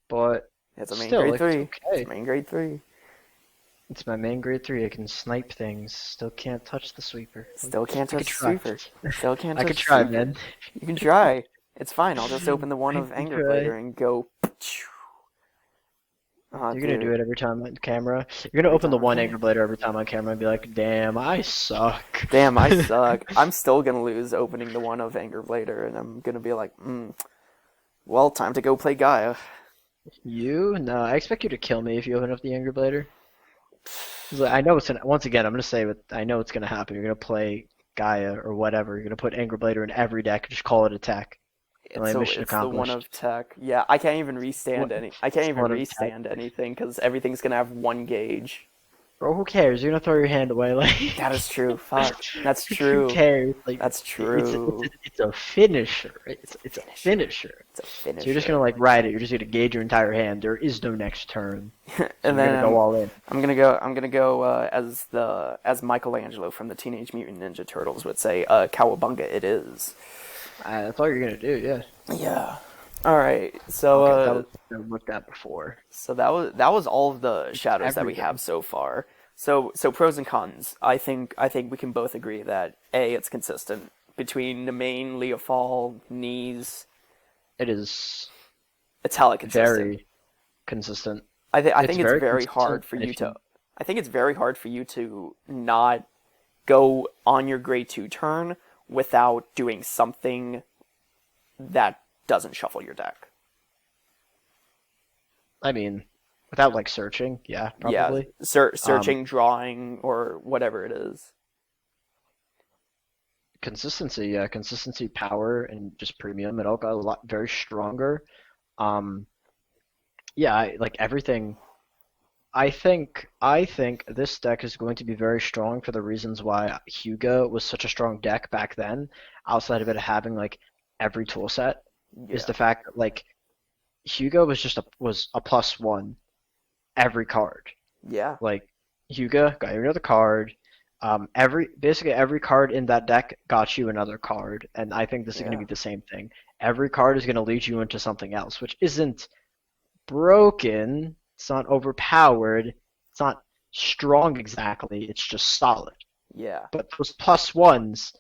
But It's a main still, grade like, it's 3. It's okay. a main grade 3. It's my main grade 3. I can snipe things. Still can't touch the sweeper. Still can't I could touch the try. sweeper. Still can't I touch could the try, sweeper. man. You can try. It's fine. I'll just open the one I of can Anger try. Blader and go. Oh, You're gonna do dude. it every time on camera. You're gonna Every open time the on one camera. Anger Blader every time on camera and be like, "Damn, I suck." Damn, I suck. I'm still gonna lose opening the one of Anger Blader, and I'm gonna be like, well, time to go play Gaia. You? No, I expect you to kill me if you open up the Anger Blader. 'Cause I know it's gonna. Once again, I'm gonna say, but I know it's gonna happen. You're gonna play Gaia or whatever. You're gonna put Anger Blader in every deck. Just call it attack. And like, mission It's the one accomplished. of tech. Yeah, I can't even restand What? any. I can't It's even one of tech. restand anything because everything's gonna have 1 gauge. Bro, who cares? You're gonna throw your hand away, That like is true. Fuck. That's who true. cares? Like That's it's a, it's a, true. it's a finisher. It's a Finisher. finisher. It's a So you're just gonna finisher. like ride it. You're just gonna gauge your entire hand. There is no next turn. So And you're gonna then go all in. I'm gonna go. I'm gonna go as Michelangelo from the Teenage Mutant Ninja Turtles would say, "Cowabunga, it is." That's all you're gonna do. Yeah. Yeah. All right. So Okay, that looked at before. that was all of the shadows that we Everything. have so far. So pros and cons. I think we can both agree that A, it's consistent between the main Leofall, knees. It is It's hella consistent. very consistent. I It's think it's very very consistent, hard for and you if to. you I think it's very hard for you to not go on your grade 2 turn without doing something that doesn't shuffle your deck. I mean, without like searching, yeah, Yeah, probably. searching, drawing, or whatever it is. Consistency, yeah, consistency, power, and just premium. It all got a lot very stronger. Um, yeah, like everything. I think this deck is going to be very strong for the reasons why Hyuga was such a strong deck back then. Outside of it having like every tool set, is Yeah, the fact that like Hyuga was a +1 every card. yeah, Like Hyuga got you another card. Basically every card in that deck got you another card, and I think this is going to yeah, be the same thing. Every card is going to lead you into something else, which isn't broken. It's not overpowered. It's not strong exactly. It's just solid. yeah. But those +1s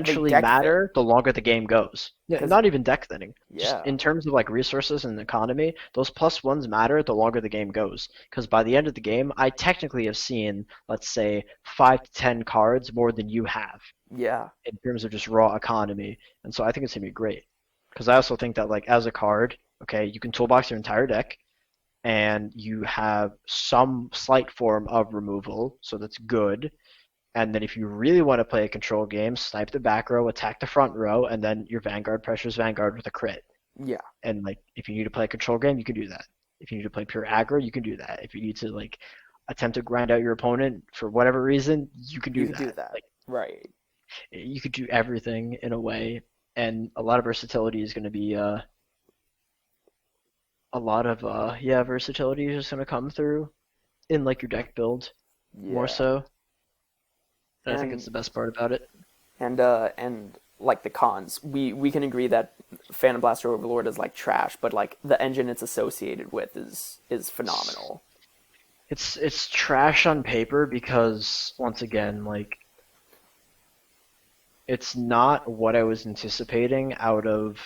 They eventually deck thin matter the longer the game goes. Yeah, because not even deck thinning. Just yeah, in terms of like resources and economy, those +1s matter the longer the game goes. Because by the end of the game, I technically have seen, let's say, 5 to 10 cards more than you have yeah, in terms of just raw economy. And so I think it's gonna be great. Because I also think that like as a card, okay, you can toolbox your entire deck and you have some slight form of removal, so that's good. And then if you really want to play a control game, snipe the back row, attack the front row, and then your Vanguard pressures Vanguard with a crit. yeah. And like if you need to play a control game, you can do that. If you need to play pure aggro, you can do that. If you need to like attempt to grind out your opponent for whatever reason, you can You do could do that. that, Like right? you could do everything in a way, and a lot of versatility is going to be a lot of yeah, versatility is just going to come through in like your deck build more Yeah, so. And I think it's and the best part about it. and like the cons, we can agree that Phantom Blaster Overlord is like trash, but like the engine it's associated with is phenomenal. It's trash on paper because once again, like it's not what I was anticipating out of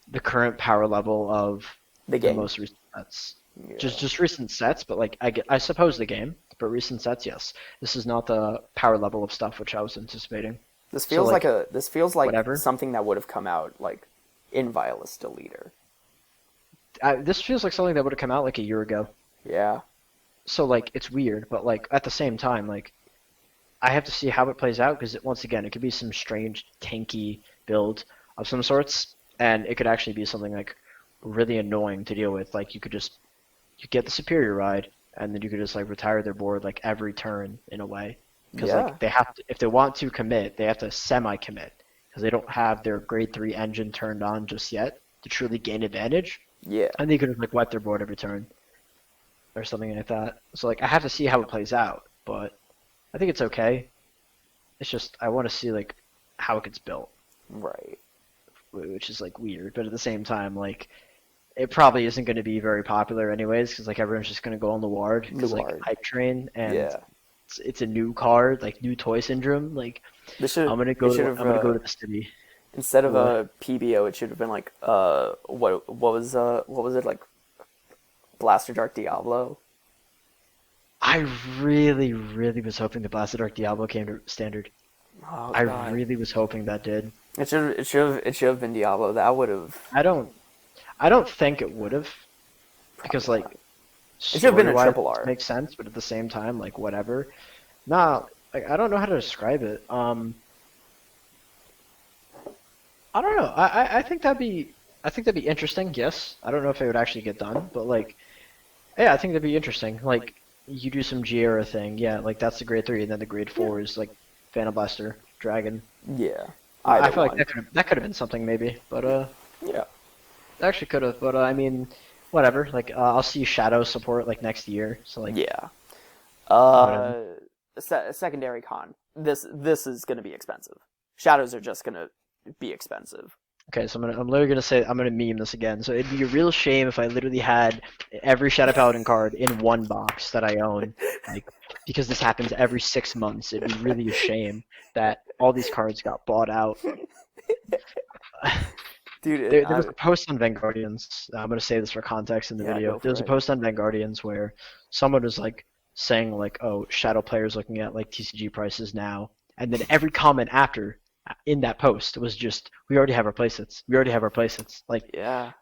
the current power level of The the game, most recent sets. Yeah. Just recent sets, but like I suppose the game, but recent sets, yes. This is not the power level of stuff which I was anticipating. This So feels like like whatever. something that would have come out like in Violus Deleter. This feels like something that would have come out like a year ago. Yeah. So like it's weird, but like at the same time, like I have to see how it plays out because once again, it could be some strange tanky build of some sorts, and it could actually be something like really annoying to deal with. Like you get the superior ride, and then you could just like retire their board like every turn in a way, because Yeah. like they have to, if they want to commit, they have to semi-commit because they don't have their grade 3 engine turned on just yet to truly gain advantage, Yeah. and they could just like wipe their board every turn or something like that. So like I have to see how it plays out, but I think it's okay. It's just I want to see like how it gets built, Right. which is like weird, but at the same time like it probably isn't going to be very popular anyways because like everyone's just going to go on Luard because like Luard. hype train and Yeah. it's a new card like new toy syndrome like This should I'm gonna it should I'm have gonna go to the city. instead of What? a PBO, it should have been like what was it like Blaster Dark Diablo? I really really was hoping the Blasted Arc Diablo came to standard. Oh I god. really was hoping that did. It should have been Diablo. That would have I don't think it would have because like should have been a story-wise, triple R. it makes sense, but at the same time, like whatever. Nah, like I don't know how to describe it. I don't know. I think that'd be interesting. Yes, I don't know if it would actually get done, but like, yeah, I think that'd be interesting. Like you do some Giera thing, yeah, like that's the grade 3, and then the grade 4 is like Phantom Blaster, Dragon. Yeah. I feel like one. that could have been something maybe, but Yeah. actually could have. But I mean, whatever. Like I'll see Shadow support like next year, so like Yeah. whatever. Secondary con. This is gonna be expensive. Shadows are just gonna be expensive. Okay, so I'm literally gonna say I'm gonna meme this again. So it'd be a real shame if I literally had every Shadow Paladin card in one box that I own, like because this happens every 6 months. It'd be really a shame that all these cards got bought out. Dude, There was a post on Vanguardians. I'm gonna say this for context in the Yeah, video. go for There was a it. post on Vanguardians where someone was like saying like, "Oh, Shadow players looking at like TCG prices now," and then every comment after in that post was just, "We already have our playsets. We already have our playsets." Like, yeah.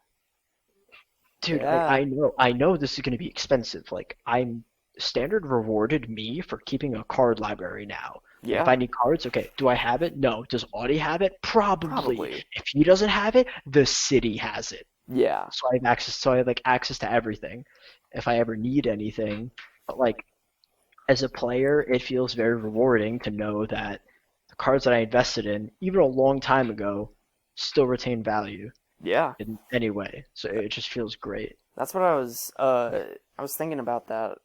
dude, like Yeah. I know this is gonna be expensive. Like, I'm Standard rewarded me for keeping a card library now. Like, if Yeah. I need cards, okay, do I have it? No. Does Audie have it? Probably. Probably. If he doesn't have it, the city has it. Yeah. So I have access. So I have like access to everything, if I ever need anything. But like as a player, it feels very rewarding to know that the cards that I invested in, even a long time ago, still retain value Yeah. in any way. So it just feels great. That's what I was thinking about that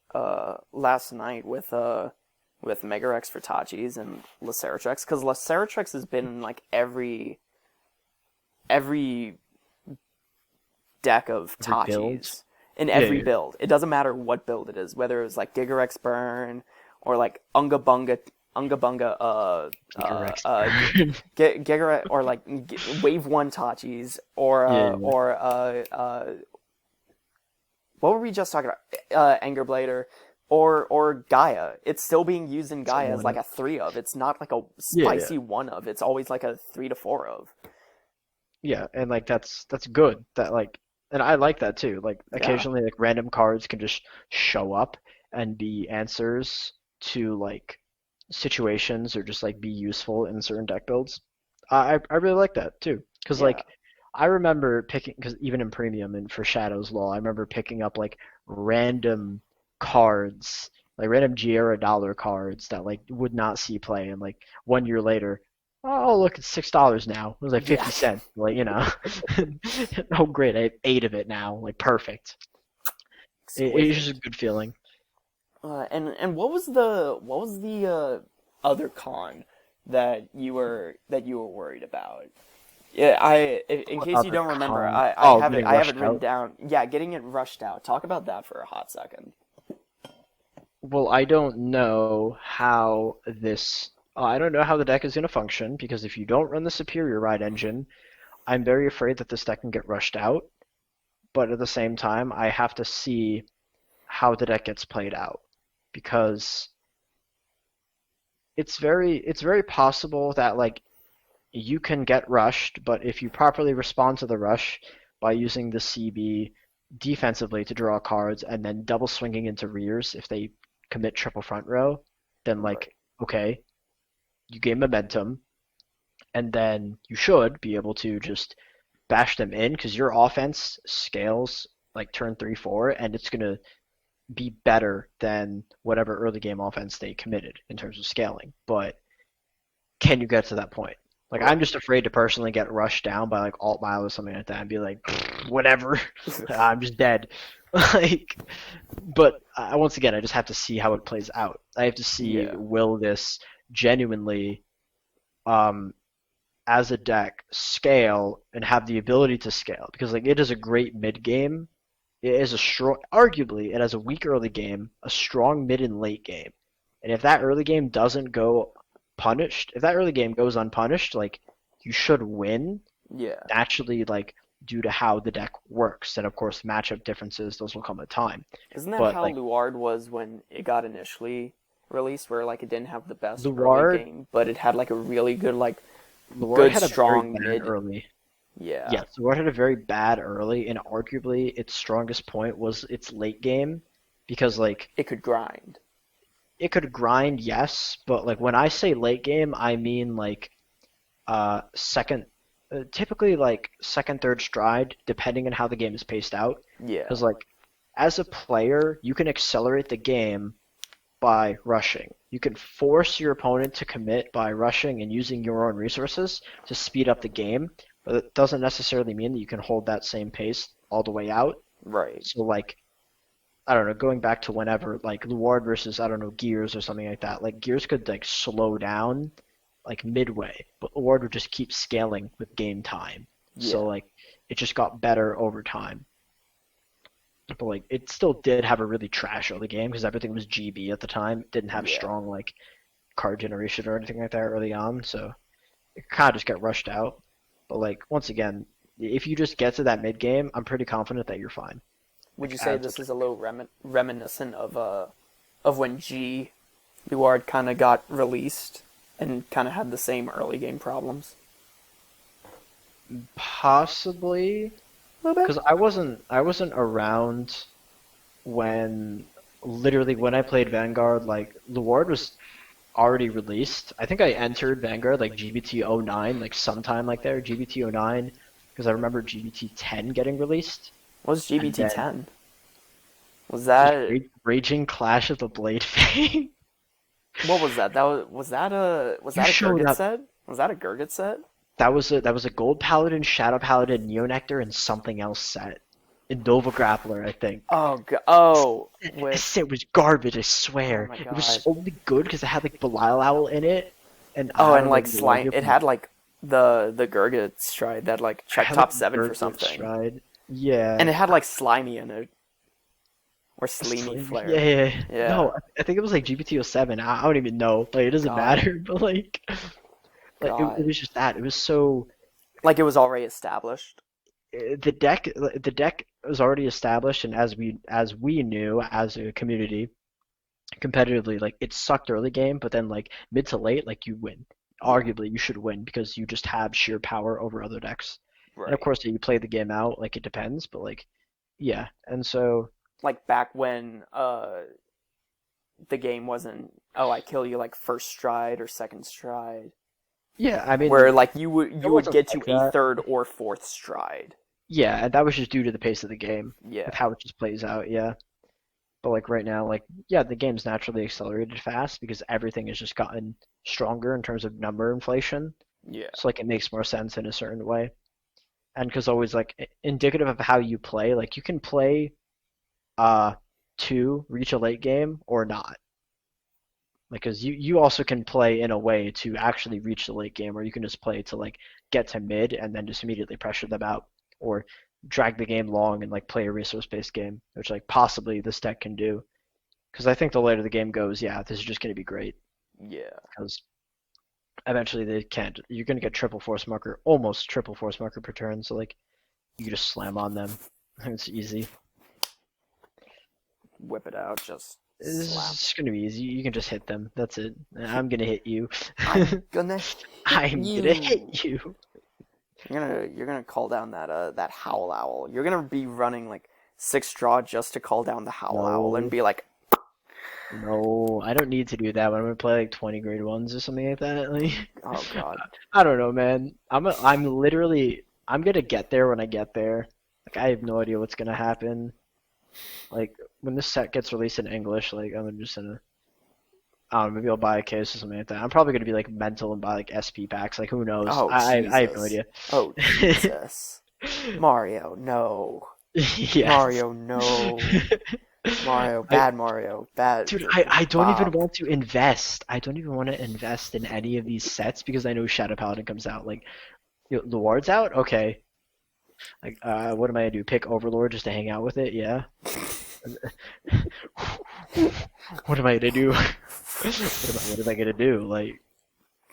last night with Megarex for Tachis and Laceratrix, because Laceratrix has been in like every deck of Every build? Tachis in every yeah. build. It doesn't matter what build it is, whether it was like Gigarex Burn or like Unga Bunga Gigarex. Gigarex or like Wave 1 Tachis or Yeah. what were we just talking about? Anger Blader or Gaia. It's still being used in Gaia as like a 3 of. It's not like a spicy 1 of. It's always like a 3 to 4 of. Yeah, and like that's good. That like, and I like that too. Like occasionally, like random cards can just show up and be answers to like situations or just like be useful in certain deck builds. I really like that too, because Yeah. like I remember picking, because even in premium and for Shadow's Law, I remember picking up like random cards, like random Giera dollar cards that like would not see play, and like 1 year later, oh look, it's $6 now. It was like 50 Yeah. cents, like you know. Oh great, I have 8 of it now, like perfect. It's just a good feeling. And what was the other con that you were worried about? Yeah, in What case you other don't remember, con? I Oh, have it getting I have it rushed written out. down. Yeah, getting it rushed out. Talk about that for a hot second. Well, I don't know how this. I don't know how the deck is going to function because if you don't run the Superior Ride engine, I'm very afraid that this deck can get rushed out but at the same time, I have to see how the deck gets played out because it's very possible that like you can get rushed, but if you properly respond to the rush by using the CB defensively to draw cards and then double swinging into rears if they commit triple front row, then Right. like okay, you gain momentum, and then you should be able to just bash them in because your offense scales like turn 3 4, and it's gonna be better than whatever early game offense they committed in terms of scaling. But can you get to that point? Like I'm Right. just afraid to personally get rushed down by like alt mile or something like that and be like, whatever, I'm just dead. Like, but once again, I just have to see how it plays out. I have to see Yeah. will this genuinely, um, as a deck, scale and have the ability to scale because like it is a great mid game. It is a strong, arguably, it has a weak early game, a strong mid and late game. And if that early game doesn't go punished, if that early game goes unpunished, like you should win Yeah. naturally, like due to how the deck works. And of course, matchup differences, those will come with time. Isn't that But how like Luard was when it got initially released, where like it didn't have the best early Luard, game, but it had like a really good like Luard good had a very strong bad mid. early. Yeah. Yes, Luard had a very bad early, and arguably its strongest point was its late game, because like It could grind. it could grind, yes, but like when I say late game, I mean like second, typically like second, third stride, depending on how the game is paced out. Yeah. Because like as a player, you can accelerate the game by rushing. You can force your opponent to commit by rushing and using your own resources to speed up the game, but it doesn't necessarily mean that you can hold that same pace all the way out. Right. So like I don't know, going back to whenever like Luard versus I don't know Gears or something like that. Like Gears could like slow down like midway, but Luard would just keep scaling with game time. So Yeah. like it just got better over time. But like it still did have a really trash early game because everything was GB at the time. It didn't have Yeah. strong like card generation or anything like that early on, so it kind of just got rushed out. But like once again, if you just get to that mid game, I'm pretty confident that you're fine. Would Like you say as this is a little reminiscent of when G Luard kind of got released and kind of had the same early game problems? possibly A little bit. because I wasn't around when literally when I played Vanguard, like Luard was already released. I think I entered Vanguard like GBT 09, like sometime like there, GBT 09, because I remember GBT 10 getting released, What was and GBT then 10? Was just that Raging Clash of the Blade Fang. what was that? Was You that a showed Gurgit up. set? Was that a Gurgit set? That was a Gold Paladin, Shadow Paladin, Neonectar, and something else set. And Nova Grappler, I think. Oh, This with set was garbage, I oh swear. my It was god. only good because it had like Belial Owl in it, and Oh, I and don't know like the lore slime. here, It but had like the Gurgit stride that like I checked had like top 7 for Gurgit something, Stride. and Yeah. it had like slimy in it or slimy Yeah, flare. yeah, yeah. Yeah. No, I think it was like GPT-07. I don't even know. Like, it doesn't God. matter, but it God. was just that. It was so Like it was already established. the deck was already established, and as we knew as a community competitively, like it sucked early game, but then like mid to late, like you win. Yeah. Arguably, you should win because you just have sheer power over other decks. And of Right. course, you play the game out, like it depends, but like yeah. And so Like back when the game wasn't, oh, I kill you like first stride or second stride, yeah, I where mean, like it you would wasn't get to like a that. third or fourth stride. Yeah, and that was just due to the pace of the game with Yeah. how it just plays out. Yeah, but like right now, like yeah, the game's naturally accelerated fast because everything has just gotten stronger in terms of number inflation. Yeah. So like it makes more sense in a certain way. And because always like indicative of how you play, like you can play uh to reach a late game or not. Like, because you also can play in a way to actually reach the late game, or you can just play to like get to mid and then just immediately pressure them out, or drag the game long and like play a resource-based game, which like possibly this deck can do. Because I think the later the game goes, yeah, this is just going to be great. Yeah. Because eventually they can't. You're going to get triple force marker, almost triple force marker per turn. So like you just slam on them. It's easy. Whip it out, just This slap. is just gonna be easy. You can just hit them. That's it. I'm gonna hit you. I'm gonna hit I'm you. gonna hit you. You're gonna call down that howl owl. You're gonna be running like 6 draw just to call down the howl owl and No. be like, No, I don't need to do that when I'm gonna play like 20 grade ones or something like that. Like, oh god. I don't know, man. I'm literally I'm gonna get there when I get there. Like I have no idea what's gonna happen. Like when this set gets released in English, like I'm just gonna I don't know, maybe I'll buy a case or something like that. I'm probably gonna be like mental and buy like SP packs. Like who knows? Oh I have no Jesus. idea. Oh Jesus. Mario, no. Yes. Mario, no. Mario, bad Mario, bad. Dude, I don't even Bob. want to invest. I don't even want to invest in any of these sets because I know Shadow Paladin comes out. Like, Luard's out? Okay. Like, what am I gonna do? Pick Overlord just to hang out with it? Yeah. What am I gonna do? What am I gonna do? Like,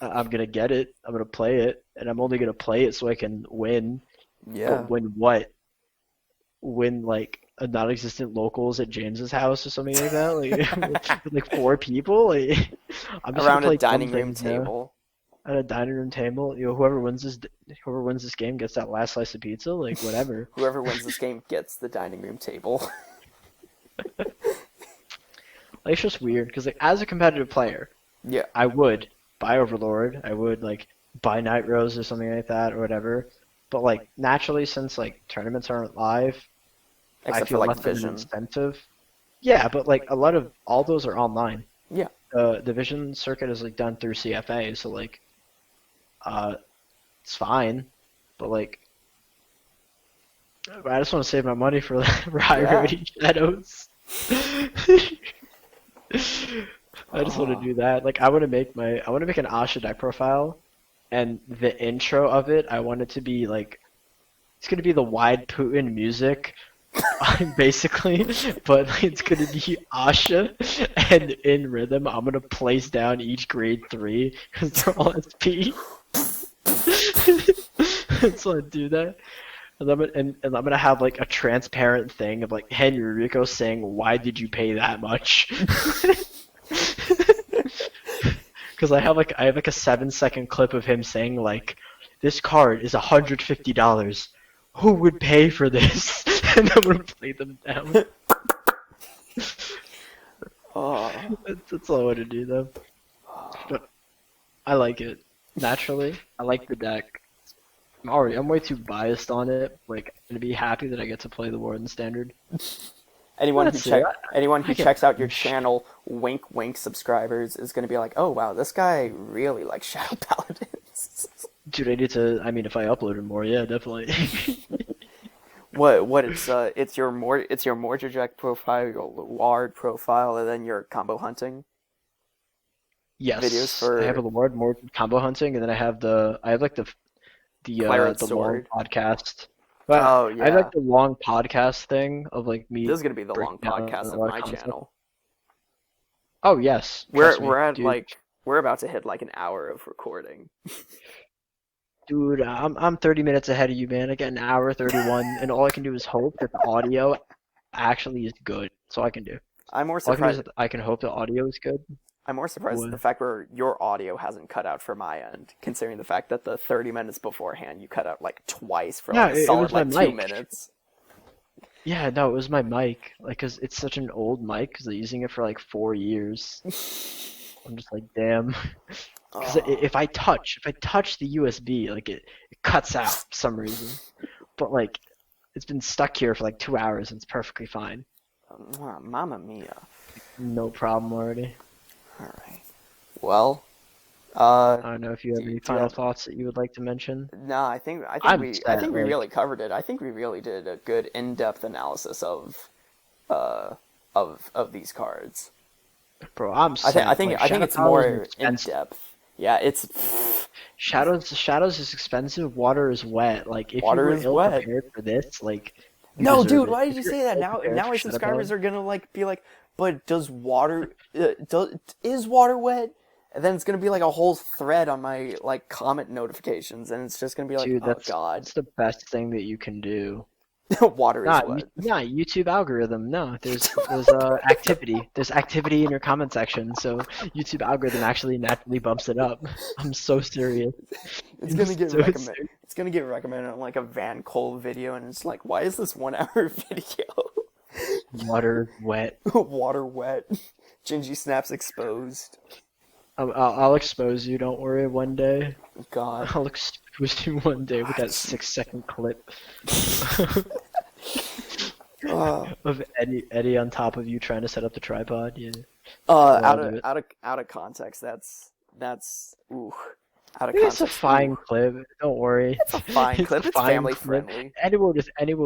I'm gonna get it. I'm gonna play it, and I'm only gonna play it so I can win. Yeah. But win what? Win like a non-existent locals at James's house or something like that, like with, like 4 people. Like I'm just Around gonna play a dining dumb room things now. table. At a dining room table. Whoever wins this game gets that last slice of pizza. Like whatever. Whoever wins this game gets the dining room table. Like it's just weird because like as a competitive player, Yeah. I would buy Overlord. I would like buy Night Rose or something like that or whatever. But like naturally, since like tournaments aren't live, I Except for feel like less of an Vision. incentive. Yeah, but like a lot of all those are online. Yeah. The Vision circuit is like done through CFA, so like, it's fine. But like, I just want to save my money for high Yeah. rating shadows. I just want to do that. Like, I want to make an Asha deck profile, and the intro of it, I want it to be like, it's gonna be the wide Putin music. Basically, but it's gonna be Asha, and in rhythm, I'm gonna place down each grade 3 because they're all SP. So I do that, and I'm gonna have like a transparent thing of like Henry Rico saying, "Why did you pay that much?" Because I have like a 7-second clip of him saying like, "This card is $150. Who would pay for this?" And I'm gonna play them down. Oh. That's all I want to do though. But I like it. Naturally, I like the deck. I'm way too biased on it. Like, I'm gonna be happy that I get to play the Warden Standard. Anyone who That's it. I get- checks out your channel, wink wink subscribers, is gonna be like, oh wow, this guy really likes Shadow Paladins. Dude, I need to. I mean, if I uploaded more, yeah, definitely. What it's your Mordred deck profile, your Luard profile, and then your combo hunting. Yes, Videos for- I have a Luard more combo hunting, and then I have like the Claret long Sword. podcast. But Oh I have yeah, like the long podcast thing of like me. this is gonna be the long breaking down podcast a of lot my concepts. channel. Oh yes, We're trust me, we're at dude. like we're about to hit like an hour of recording. Dude, I'm 30 minutes ahead of you, man. I get an hour 31, and all I can do is hope that the audio actually is good. That's all I can do. I'm more All I can do is surprised. I can hope the audio is good. I'm more surprised at What? the fact where your audio hasn't cut out for my end, considering the fact that the 30 minutes beforehand you cut out like twice for Yeah, like a it solid was my like 2 mic. minutes. Yeah, no, it was my mic. Like, 'cause it's such an old mic, 'cause they're using it for like 4 years. I'm just like, damn. Because Oh, if I touch the USB, like it cuts out for some reason. But like, it's been stuck here for like 2 hours and it's perfectly fine. Mamma mia. No problem already. All right. Well, I don't know if you have Do any you final have- thoughts that you would like to mention. no, I think I'm we set, like- really covered it. I think we really did a good in-depth analysis of these cards. Bro, I'm I set. think Like, I think Shadow it's Power more is in expensive. depth. Yeah, it's Shadows is expensive. Water is wet. Like if Water you were is ill wet. prepared for this, like you no, deserve dude. it. Why did If you you're say that? ill Now prepared my for Shadow subscribers Power- are gonna like be like, but does water is water wet? And then it's gonna be like a whole thread on my like comment notifications, and it's just gonna be like, Dude, oh that's god. the best thing that you can do. Water is Nah, wet. YouTube algorithm. No, there's activity. There's activity in your comment section, so YouTube algorithm actually naturally bumps it up. I'm so serious. It's I'm gonna get so recommend. serious. It's gonna get recommended on like a Van Cole video, and it's like, why is this 1 hour video? Water wet. Water wet. Gingy snaps exposed. I'll expose you. Don't worry. One day, God. I'll expose you one day with that 6-second clip Uh, of Eddie on top of you trying to set up the tripod. Yeah. out I'll of do it. out of context, that's ooh. Out of It's a context. fine Ooh. clip. Don't worry. It's a fine clip. a It's fine family clip. friendly. Anyone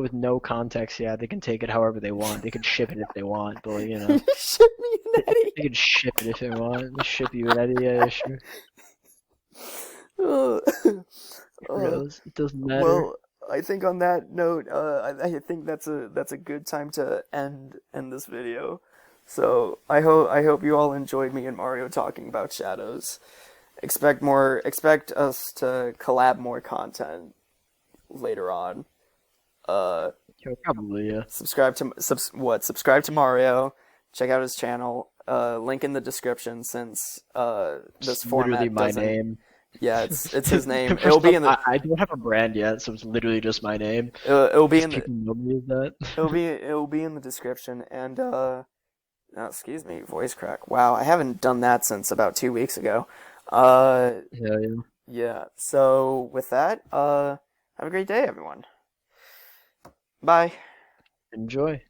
with no context, yeah, they can take it however they want. They can ship it if they want, but Ship me an Eddie. they can ship it if they want. They ship you an Eddie, yeah, sure. Uh, Who knows? It doesn't matter. well, I think on that note, I think that's a good time to end this video. So I hope you all enjoyed me and Mario talking about shadows. Expect us to collab more content later on. Yeah, probably, yeah. Subscribe to Mario. Check out his channel. Link in the description since this It's format literally my doesn't. name. Yeah, it's his name. First It'll be off, in the I don't have a brand yet, so it's literally just my name. it'll be in the People know me as that. it'll be in the description. And oh, excuse me, voice crack. Wow, I haven't done that since about 2 weeks ago. Hell yeah. Yeah. So with that, have a great day, everyone. Bye. Enjoy.